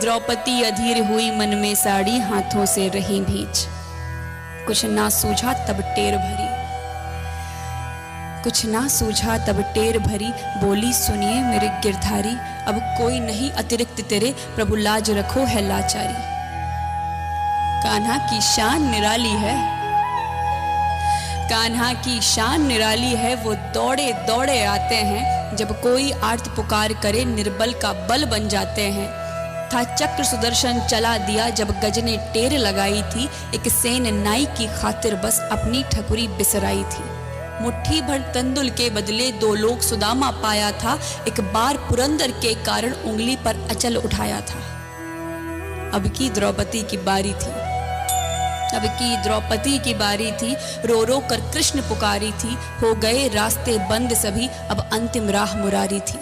द्रौपदी अधीर हुई मन में साड़ी हाथों से रही भींच। कुछ ना सूझा तब टेर भरी, कुछ ना सूझा तब टेर भरी, बोली सुनिए मेरे गिरधारी, अब कोई नहीं अतिरिक्त तेरे, प्रभु लाज रखो है लाचारी। कान्हा की शान निराली है, कान्हा की शान निराली है, वो दौड़े दौड़े आते हैं, जब कोई आर्त पुकार करे निर्बल का बल बन जाते हैं। था चक्र सुदर्शन चला दिया जब गज ने टेर लगाई थी, एक सेन नाई की खातिर बस अपनी ठकुरी बिसराई थी। मुट्ठी भर तंदुल के बदले 2 लोग सुदामा पाया था, एक बार पुरंदर के कारण उंगली पर अचल उठाया था। अब की द्रौपदी की बारी थी, अब की द्रौपदी की बारी थी, रो रो कर कृष्ण पुकारी थी, हो गए रास्ते बंद सभी, अब अंतिम राह मुरारी थी।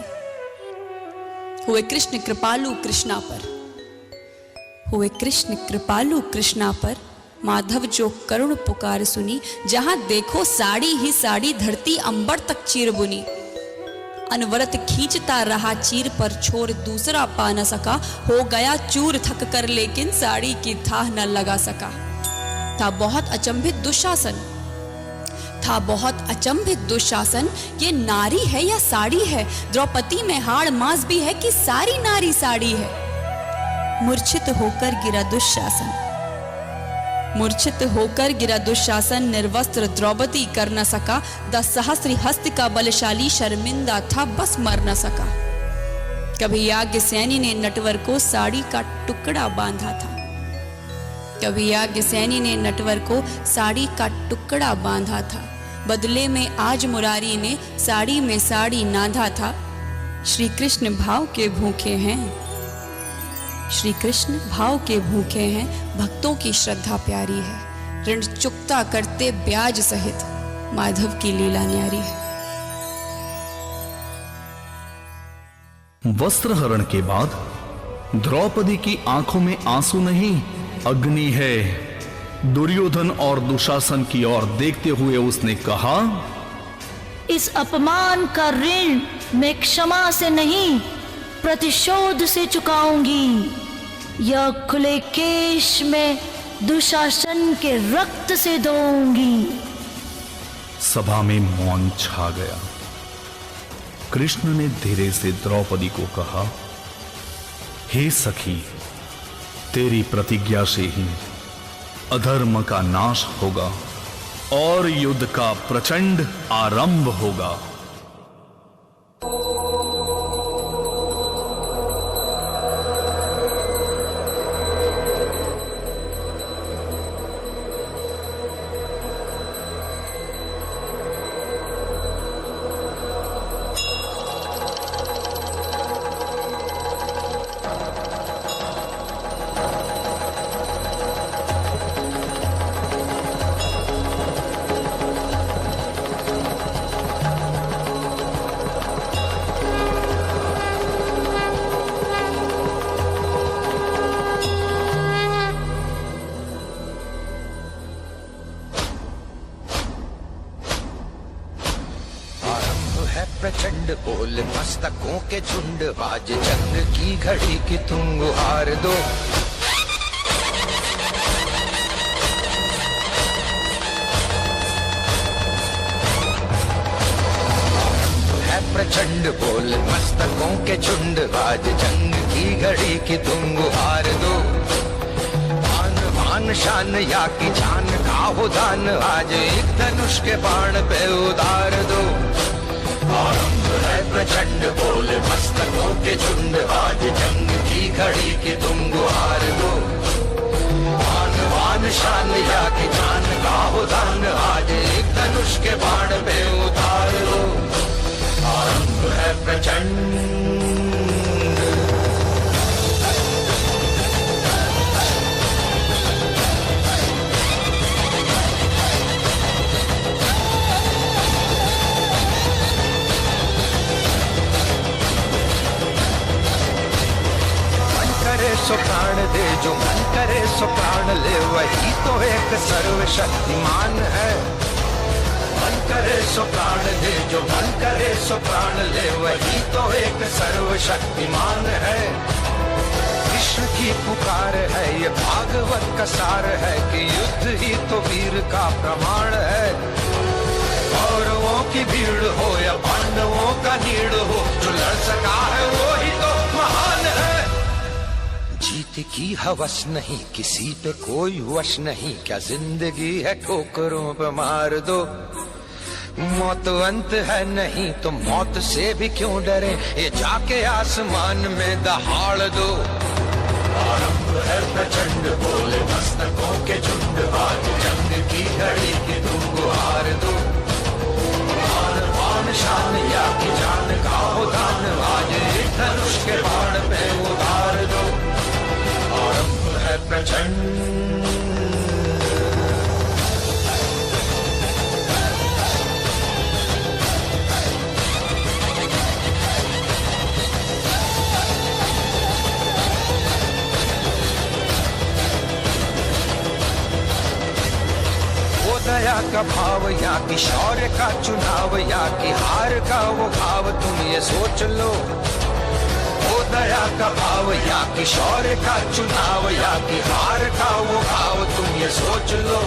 हुए कृष्ण कृपालु कृष्णा पर, हुए कृष्ण कृपालु कृष्णा पर, माधव जो करुण पुकार सुनी, जहां देखो साड़ी ही साड़ी, धरती अंबर तक चीर बुनी। अनवरत खींचता रहा चीर पर छोर दूसरा पा न सका, हो गया चूर थक कर लेकिन साड़ी की थाह न लगा सका। था बहुत अचंभित दुशासन, था बहुत अचंभित दुशासन, ये नारी है या साड़ी है, द्रौपदी में हाड़ मांस भी है कि सारी नारी साड़ी है। मूर्छित होकर गिरा दुशासन, मूर्छित होकर गिरा दुशासन, निर्वस्त्र द्रौपदी कर न सका, 10 सहस्त्र हस्त का बलशाली शर्मिंदा था बस मर न सका। कभी याज्ञसेनी ने नटवर को साड़ी का टुकड़ा बांधा था, कभी याज्ञसेनी ने नटवर को साड़ी का टुकड़ा बांधा था, बदले में आज मुरारी ने साड़ी में साड़ी नाधा था। श्री कृष्ण भाव के भूखे हैं, श्री कृष्ण भाव के भूखे हैं, भक्तों की श्रद्धा प्यारी है, ऋण चुकता करते ब्याज सहित, माधव की लीला न्यारी है। वस्त्रहरण के बाद द्रौपदी की आंखों में आंसू नहीं, अग्नि है। दुर्योधन और दुशासन की ओर देखते हुए उसने कहा, इस अपमान का ऋण मैं क्षमा से नहीं प्रतिशोध से चुकाऊंगी। यह खुले केश में दुशासन के रक्त से धोऊंगी। सभा में मौन छा गया। कृष्ण ने धीरे से द्रौपदी को कहा, हे सखी, तेरी प्रतिज्ञा से ही अधर्म का नाश होगा और युद्ध का प्रचंड आरंभ होगा। प्रचंड बोल मस्तकों के झुंड, बाज जंग की घड़ी की तुम गुहार दो। है प्रचंड बोल मस्तकों के झुंड, बाज जंग की घड़ी की तुम गुहार दो। आन बान शान या की जान का हो दान, आज एक धनुष के बाण पे उतार दो। आरंभ है प्रचंड बोल मस्तकों के झुंड, आज जंग की घड़ी की तुम गुहार दो। आन बान शान या की जान का हो दान, आज एक धनुष के बाण पे उतार दो। आरंभ है प्रचंड। सो प्राण दे जो मन करे सो प्राण ले, वही तो एक सर्वशक्तिमान है। मन करे सो प्राण दे जो मन करे सो प्राण ले, वही तो एक सर्वशक्तिमान है। कृष्ण की पुकार है ये भागवत का सार है, कि युद्ध ही तो वीर का प्रमाण है। कौरवों की भीड़ हो या पांडवों का नीड़ हो, जो लड़ सका है वो ही तो महान है। जीत की हवस नहीं किसी पे कोई वश नहीं, क्या जिंदगी है ठोकरों पे मार दो। मौत अंत है नहीं तो मौत से भी क्यों डरे, ये जाके आसमान में दहाड़ दो। आरंभ है प्रचंड बोले मस्तकों के झुंड, आज जंग की घड़ी की तुम गुहार दो। आन बान शान या की जान का हो दान, आज एक धनुष के बाण पे उतार दो। आरंभ है प्रचंड। वो दया का भाव या कि शौर्य का चुनाव, या कि हार का वो भाव, तुम ये सोच लो। दया का भाव या कि शौर्य का चुनाव, या कि हार का वो भाव, तुम ये सोच लो।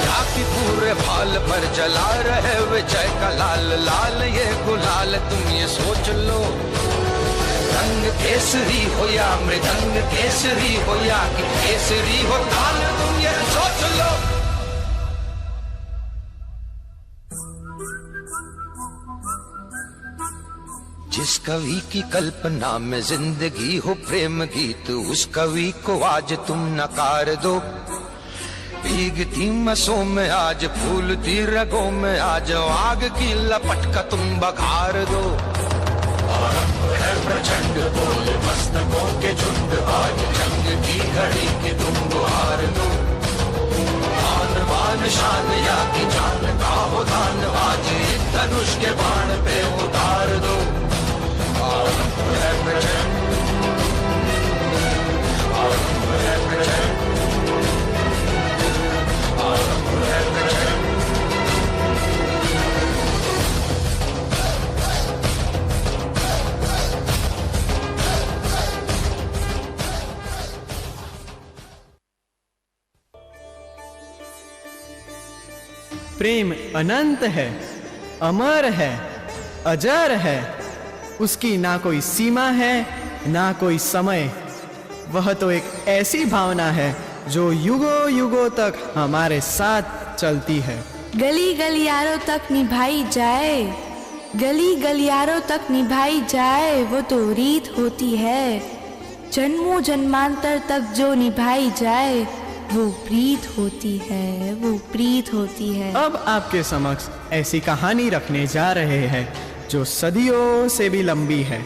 या कि पूरे भाल पर जला रहे विजय का लाल लाल ये गुलाल, तुम ये सोच लो। रंग केसरी हो या मृदंग केसरी हो, या कि केसरी हो ताल, तुम ये सोच लो। जिस कवि की कल्पना में जिंदगी हो प्रेम गीत, उस कवि को आज तुम नकार दो। भीगती मसों में आज फूलती रगों में आज, आग की लपट का तुम बघार दो। आरंभ है प्रचंड बोल मस्तकों के झुंड, आज जंग की घड़ी की तुम गुहार दो। आन बान शान या की जान का हो दान, आज एक धनुष के बाण पे उतार दो। प्रेम अनंत है, अमर है, अजर है। उसकी ना कोई सीमा है, ना कोई समय। वह तो एक ऐसी भावना है जो युगों युगों तक हमारे साथ चलती है। गली गलियारों तक निभाई जाए, गली गलियारों तक निभाई जाए, वो तो रीत होती है। जन्मों जन्मांतर तक जो निभाई जाए, वो प्रीत होती है, वो प्रीत होती है। अब आपके समक्ष ऐसी कहानी रखने जा रहे हैं जो सदियों से भी लंबी है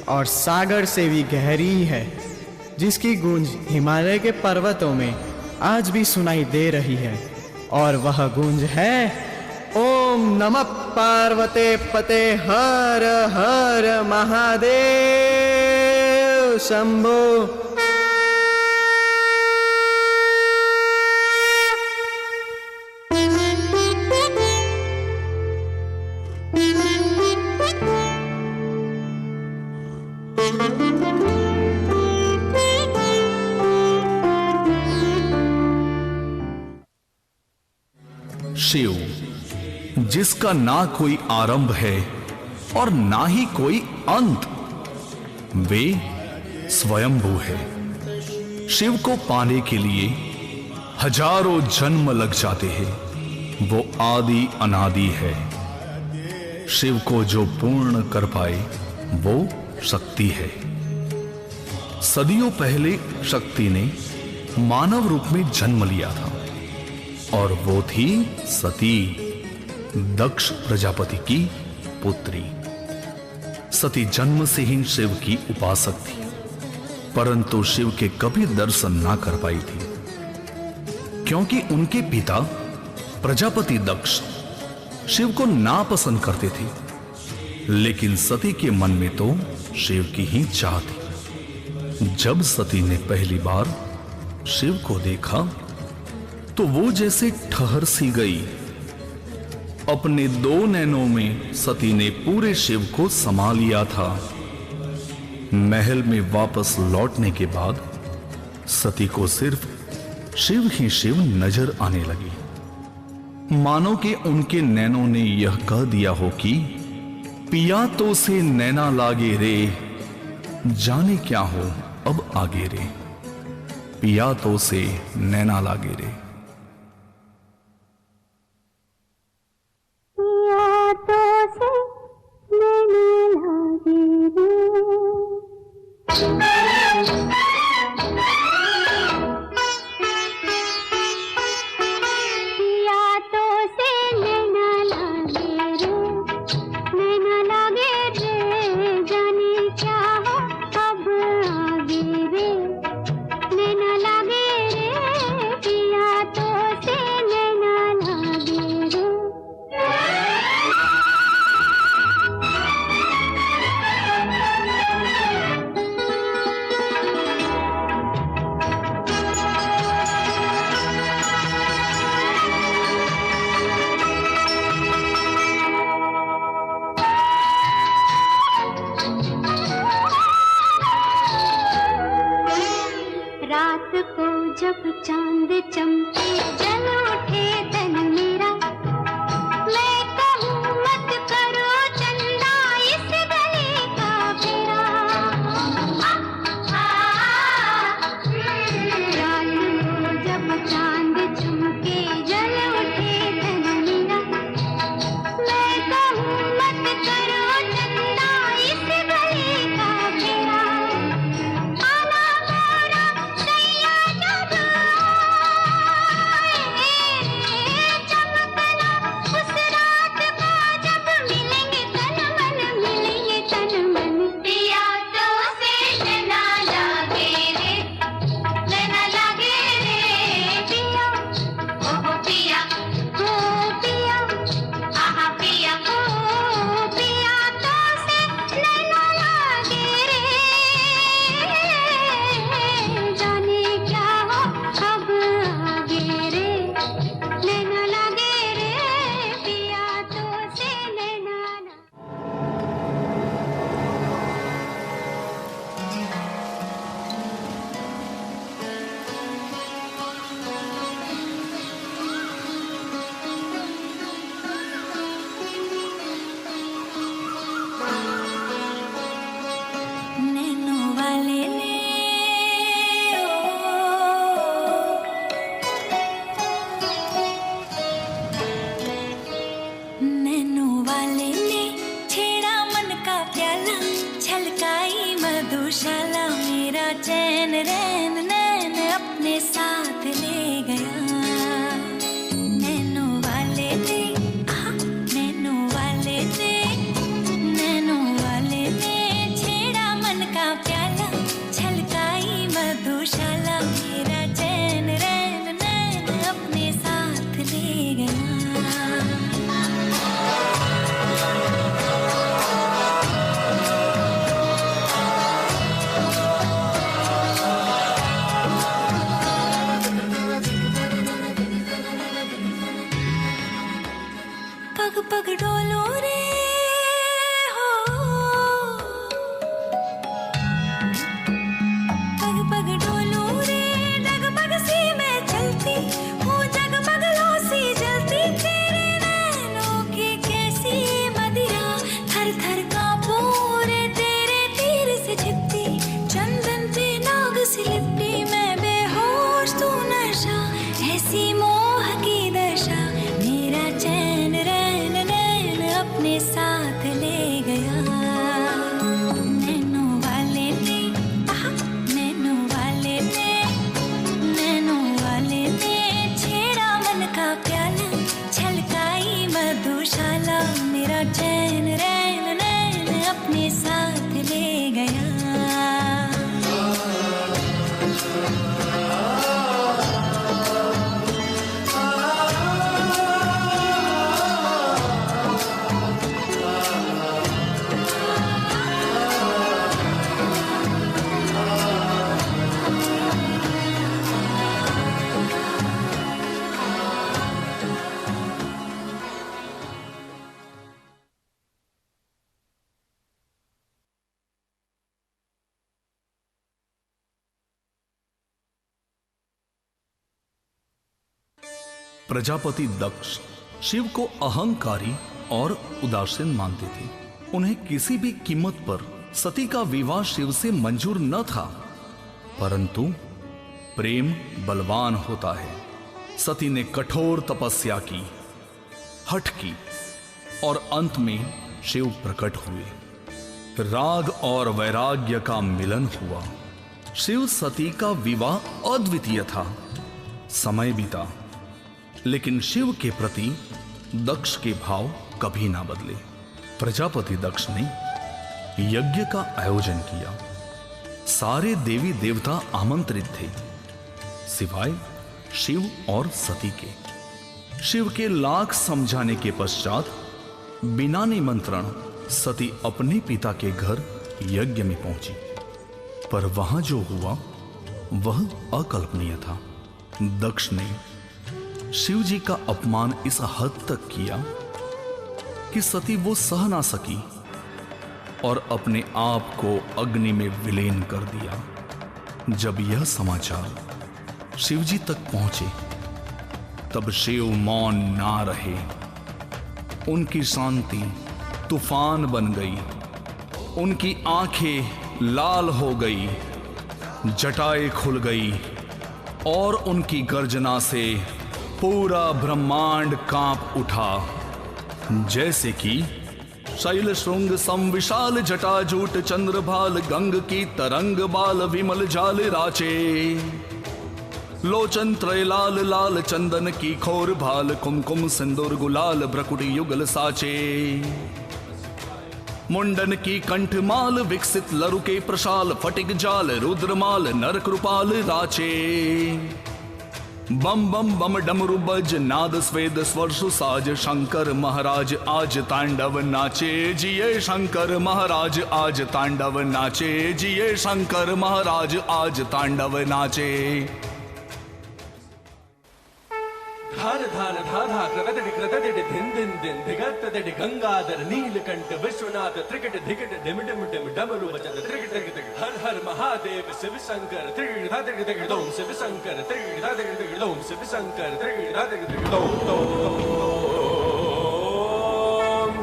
और सागर से भी गहरी है, जिसकी गूंज हिमालय के पर्वतों में आज भी सुनाई दे रही है। और वह गूंज है ओम नमः पार्वते पते हर हर महादेव शंभो। शिव, जिसका ना कोई आरंभ है और ना ही कोई अंत, वे स्वयंभू है। शिव को पाने के लिए हजारों जन्म लग जाते हैं। वो आदि अनादि है। शिव को जो पूर्ण कर पाए वो शक्ति है। सदियों पहले शक्ति ने मानव रूप में जन्म लिया था और वो थी सती, दक्ष प्रजापति की पुत्री। सती जन्म से ही शिव की उपासक थी, परंतु शिव के कभी दर्शन ना कर पाई थी, क्योंकि उनके पिता प्रजापति दक्ष शिव को नापसंद करते थे। लेकिन सती के मन में तो शिव की ही चाह थी। जब सती ने पहली बार शिव को देखा तो वो जैसे ठहर सी गई। अपने 2 नैनों में सती ने पूरे शिव को समा लिया था। महल में वापस लौटने के बाद सती को सिर्फ शिव ही शिव नजर आने लगी। मानो कि उनके नैनों ने यह कह दिया हो कि पिया तो से नैना लागे रे, जाने क्या हो अब आगे रे। पिया तो से नैना लागे रे। जब चांद चमके जल उठे तन मेरा, मैं कहूँ मत करो चंदा इस गली का फेरा। रात को जब चांद चमके जल उठे तन मेरा, मैं कहूँ मत करो चंदा इस गली का फेरा। आना मोरा सैया जब चमके प्रजापति दक्ष शिव को अहंकारी और उदासीन मानते थे। उन्हें किसी भी कीमत पर सती का विवाह शिव से मंजूर न था, परंतु प्रेम बलवान होता है। सती ने कठोर तपस्या की, हठ की और अंत में शिव प्रकट हुए। राग और वैराग्य का मिलन हुआ। शिव सती का विवाह अद्वितीय था। समय बीता, लेकिन शिव के प्रति दक्ष के भाव कभी ना बदले। प्रजापति दक्ष ने यज्ञ का आयोजन किया। सारे देवी देवता आमंत्रित थे, सिवाय शिव और सती के। शिव के लाख समझाने के पश्चात बिना निमंत्रण सती अपने पिता के घर यज्ञ में पहुंची, पर वहां जो हुआ वह अकल्पनीय था। दक्ष ने शिव जी का अपमान इस हद तक किया कि सती वो सह ना सकी और अपने आप को अग्नि में विलीन कर दिया। जब यह समाचार शिव जी तक पहुंचे, तब शिव मौन ना रहे। उनकी शांति तूफान बन गई, उनकी आंखें लाल हो गई, जटाएं खुल गई और उनकी गर्जना से पूरा ब्रह्मांड कांप उठा। जैसे कि शैल श्रृंग सम विशाल जटाजूट चंद्रभाल गंग की तरंग बाल विमल जाल राचे। लोचन त्रैलाल लाल चंदन की खोर भाल कुमकुम सिंदूर गुलाल भ्रकुटी युगल साचे। मुंडन की कंठमाल विकसित लरुके प्रशाल फटिक जाल रुद्रमाल नर कृपाल राचे। बम बम बम डमरु बज नाद स्वेद स्वर्षु साज शंकर महाराज आज तांडव नाचे। जिये शंकर महाराज आज तांडव नाचे। जिये शंकर महाराज आज तांडव नाचे। धार धार धा धा कृतदि कृतदि धिन धिन धिन धिगतदि गंगाधर नीलकंठ विश्वनाथ त्रिकट धिकट डिम डिम डिम डमरु बजत त्रिकट त्रिकट हर हर महादेव शिव शंकर त्रिकट धा त्रिकट त्रिकट ओम शिव शंकर त्रिकट धा त्रिकट त्रिकट ओम शिव शंकर त्रिकट धा त्रिकट त्रिकट ओम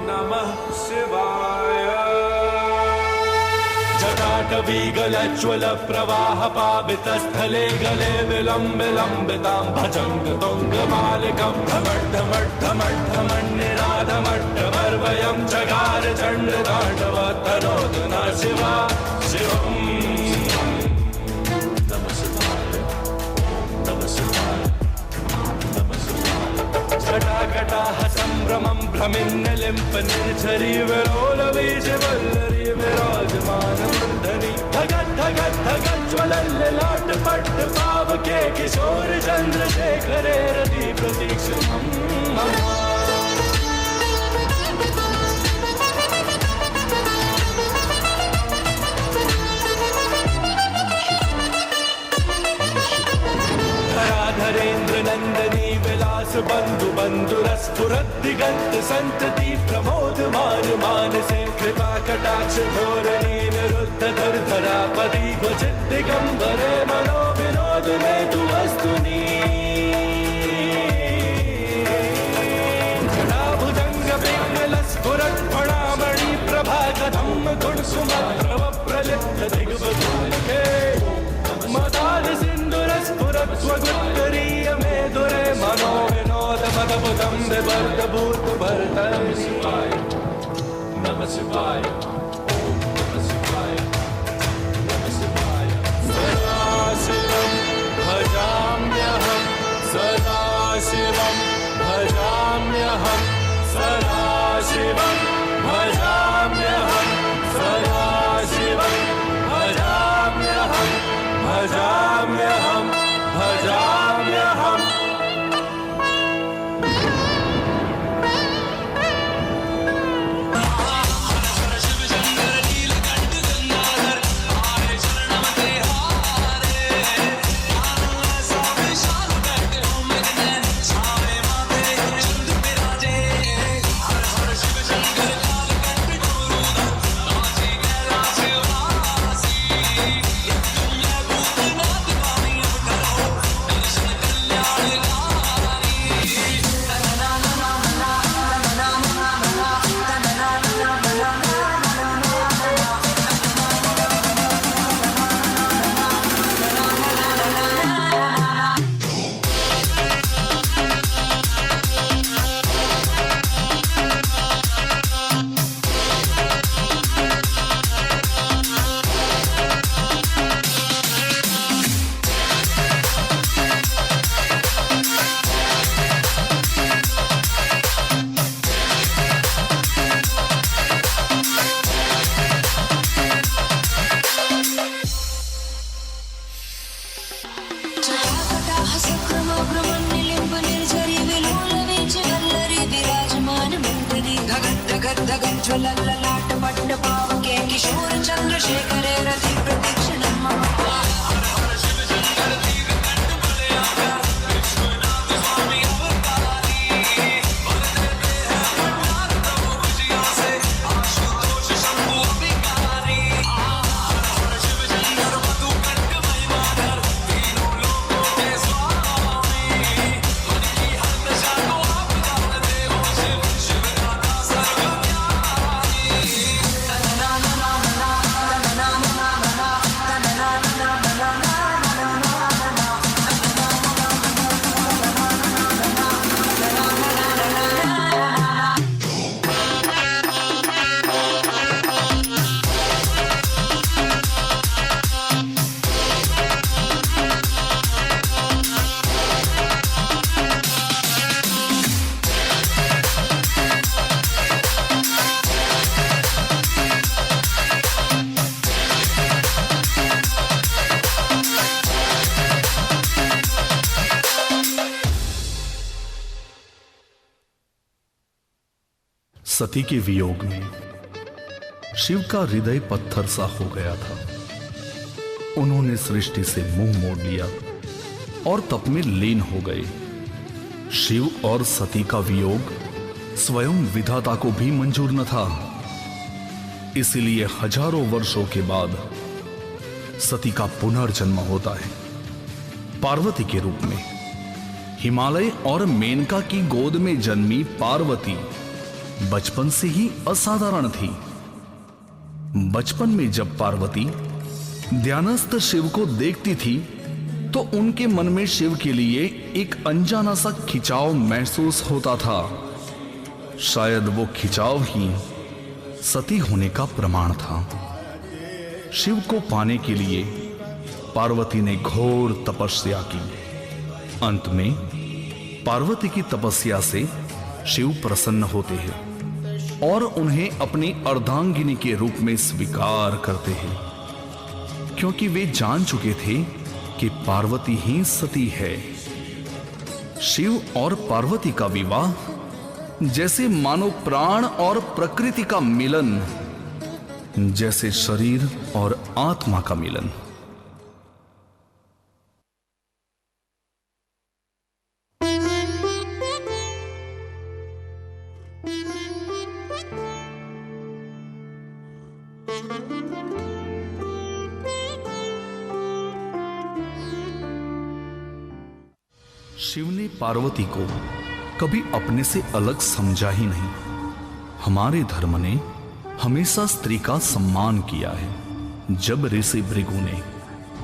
नमः शिवाय। जटाटवीगलज्ज्वल प्रवाह पावित स्थले गले विलम्ब लम्बितां भजंग तुंग मालिकं धमड्ढमड्ढमड्ढमन्निनादमड्ढमर्वयं चकार चण्ड ताण्डव तनोतु शिवा शिवम्। नमः शिवाय, नमः शिवाय, नमः शिवाय। जटाकटाह संभ्रमं भ्रमिन्नलिम्प निर्झरी विलोल बीजवल्लरी विराजमान मूर्धनि धगत धगत धगत ज्वलल्ललाट पट्ट पावके किशोर चंद्रशेखरे रति प्रतीक्षणं मम। धरेन्द्र नंदनी विलास बंधु बंधुरस्फुरत दिगंत संतति प्रमोद मान मानसे कृपा कटाक्ष धोरणी निरुद्ध धर धरापति क्वचित दिगंबरे मनो विनोद में तु वस्तुनि। जटाभुजंग पिंगल स्फुरत फणामणि प्रभा कथम गुण सुमद्रव प्रलिप्त दिग्वधूमुखे मदाल सिंदूर स्फुरत स्वगुत्तरीय में दुरे मनो विनोद मदबुदं विवर्त भूत भर्तम शिवाय। नमः शिवाय, नमः शिवाय, नमः शिवाय। सदाशिवं भजाम्यहं, सदाशिवं भजाम्यहं, सदाशिवं भजाम्यहं, सदाशिवं भजाम्यहं, भजाम्यहं, भजाम्यहं। गगन ज्वलन ललाट पट्ट पावके किशोर चंद्रशेखरे रति प्रतीक्षणं मम सती के वियोग में शिव का हृदय पत्थर सा हो गया था। उन्होंने सृष्टि से मुंह मोड़ लिया और तप में लीन हो गए। शिव और सती का वियोग स्वयं विधाता को भी मंजूर न था। इसलिए हजारों वर्षों के बाद सती का पुनर्जन्म होता है, पार्वती के रूप में। हिमालय और मेनका की गोद में जन्मी पार्वती बचपन से ही असाधारण थी। बचपन में जब पार्वती ध्यानस्थ शिव को देखती थी तो उनके मन में शिव के लिए एक अनजाना सा खिंचाव महसूस होता था। शायद वो खिंचाव ही सती होने का प्रमाण था। शिव को पाने के लिए पार्वती ने घोर तपस्या की। अंत में पार्वती की तपस्या से शिव प्रसन्न होते हैं और उन्हें अपनी अर्धांगिनी के रूप में स्वीकार करते हैं, क्योंकि वे जान चुके थे कि पार्वती ही सती है। शिव और पार्वती का विवाह जैसे मानो प्राण और प्रकृति का मिलन, जैसे शरीर और आत्मा का मिलन। शिव ने पार्वती को कभी अपने से अलग समझा ही नहीं। हमारे धर्म ने हमेशा स्त्री का सम्मान किया है। जब ऋषि भृगु ने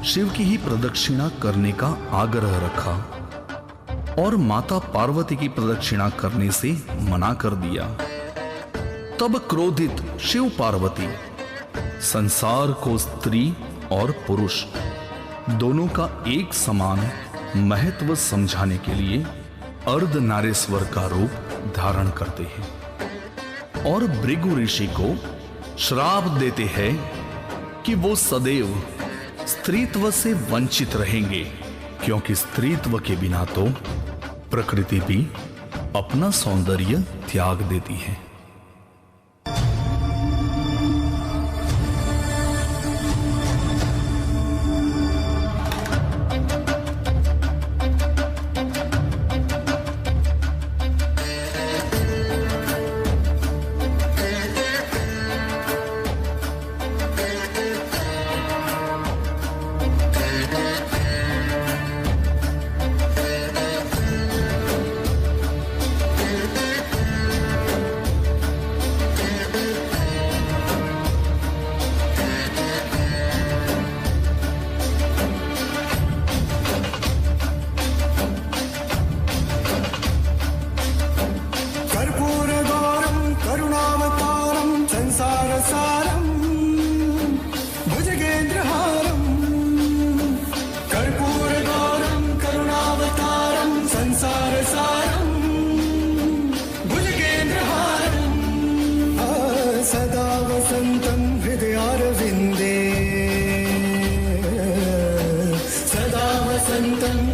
शिव की ही प्रदक्षिणा करने का आग्रह रखा और माता पार्वती की प्रदक्षिणा करने से मना कर दिया, तब क्रोधित शिव पार्वती संसार को स्त्री और पुरुष दोनों का एक समान महत्व समझाने के लिए अर्धनारीश्वर का रूप धारण करते हैं और भृगु ऋषि को श्राप देते हैं कि वो सदैव स्त्रीत्व से वंचित रहेंगे, क्योंकि स्त्रीत्व के बिना तो प्रकृति भी अपना सौंदर्य त्याग देती है। वसन्तं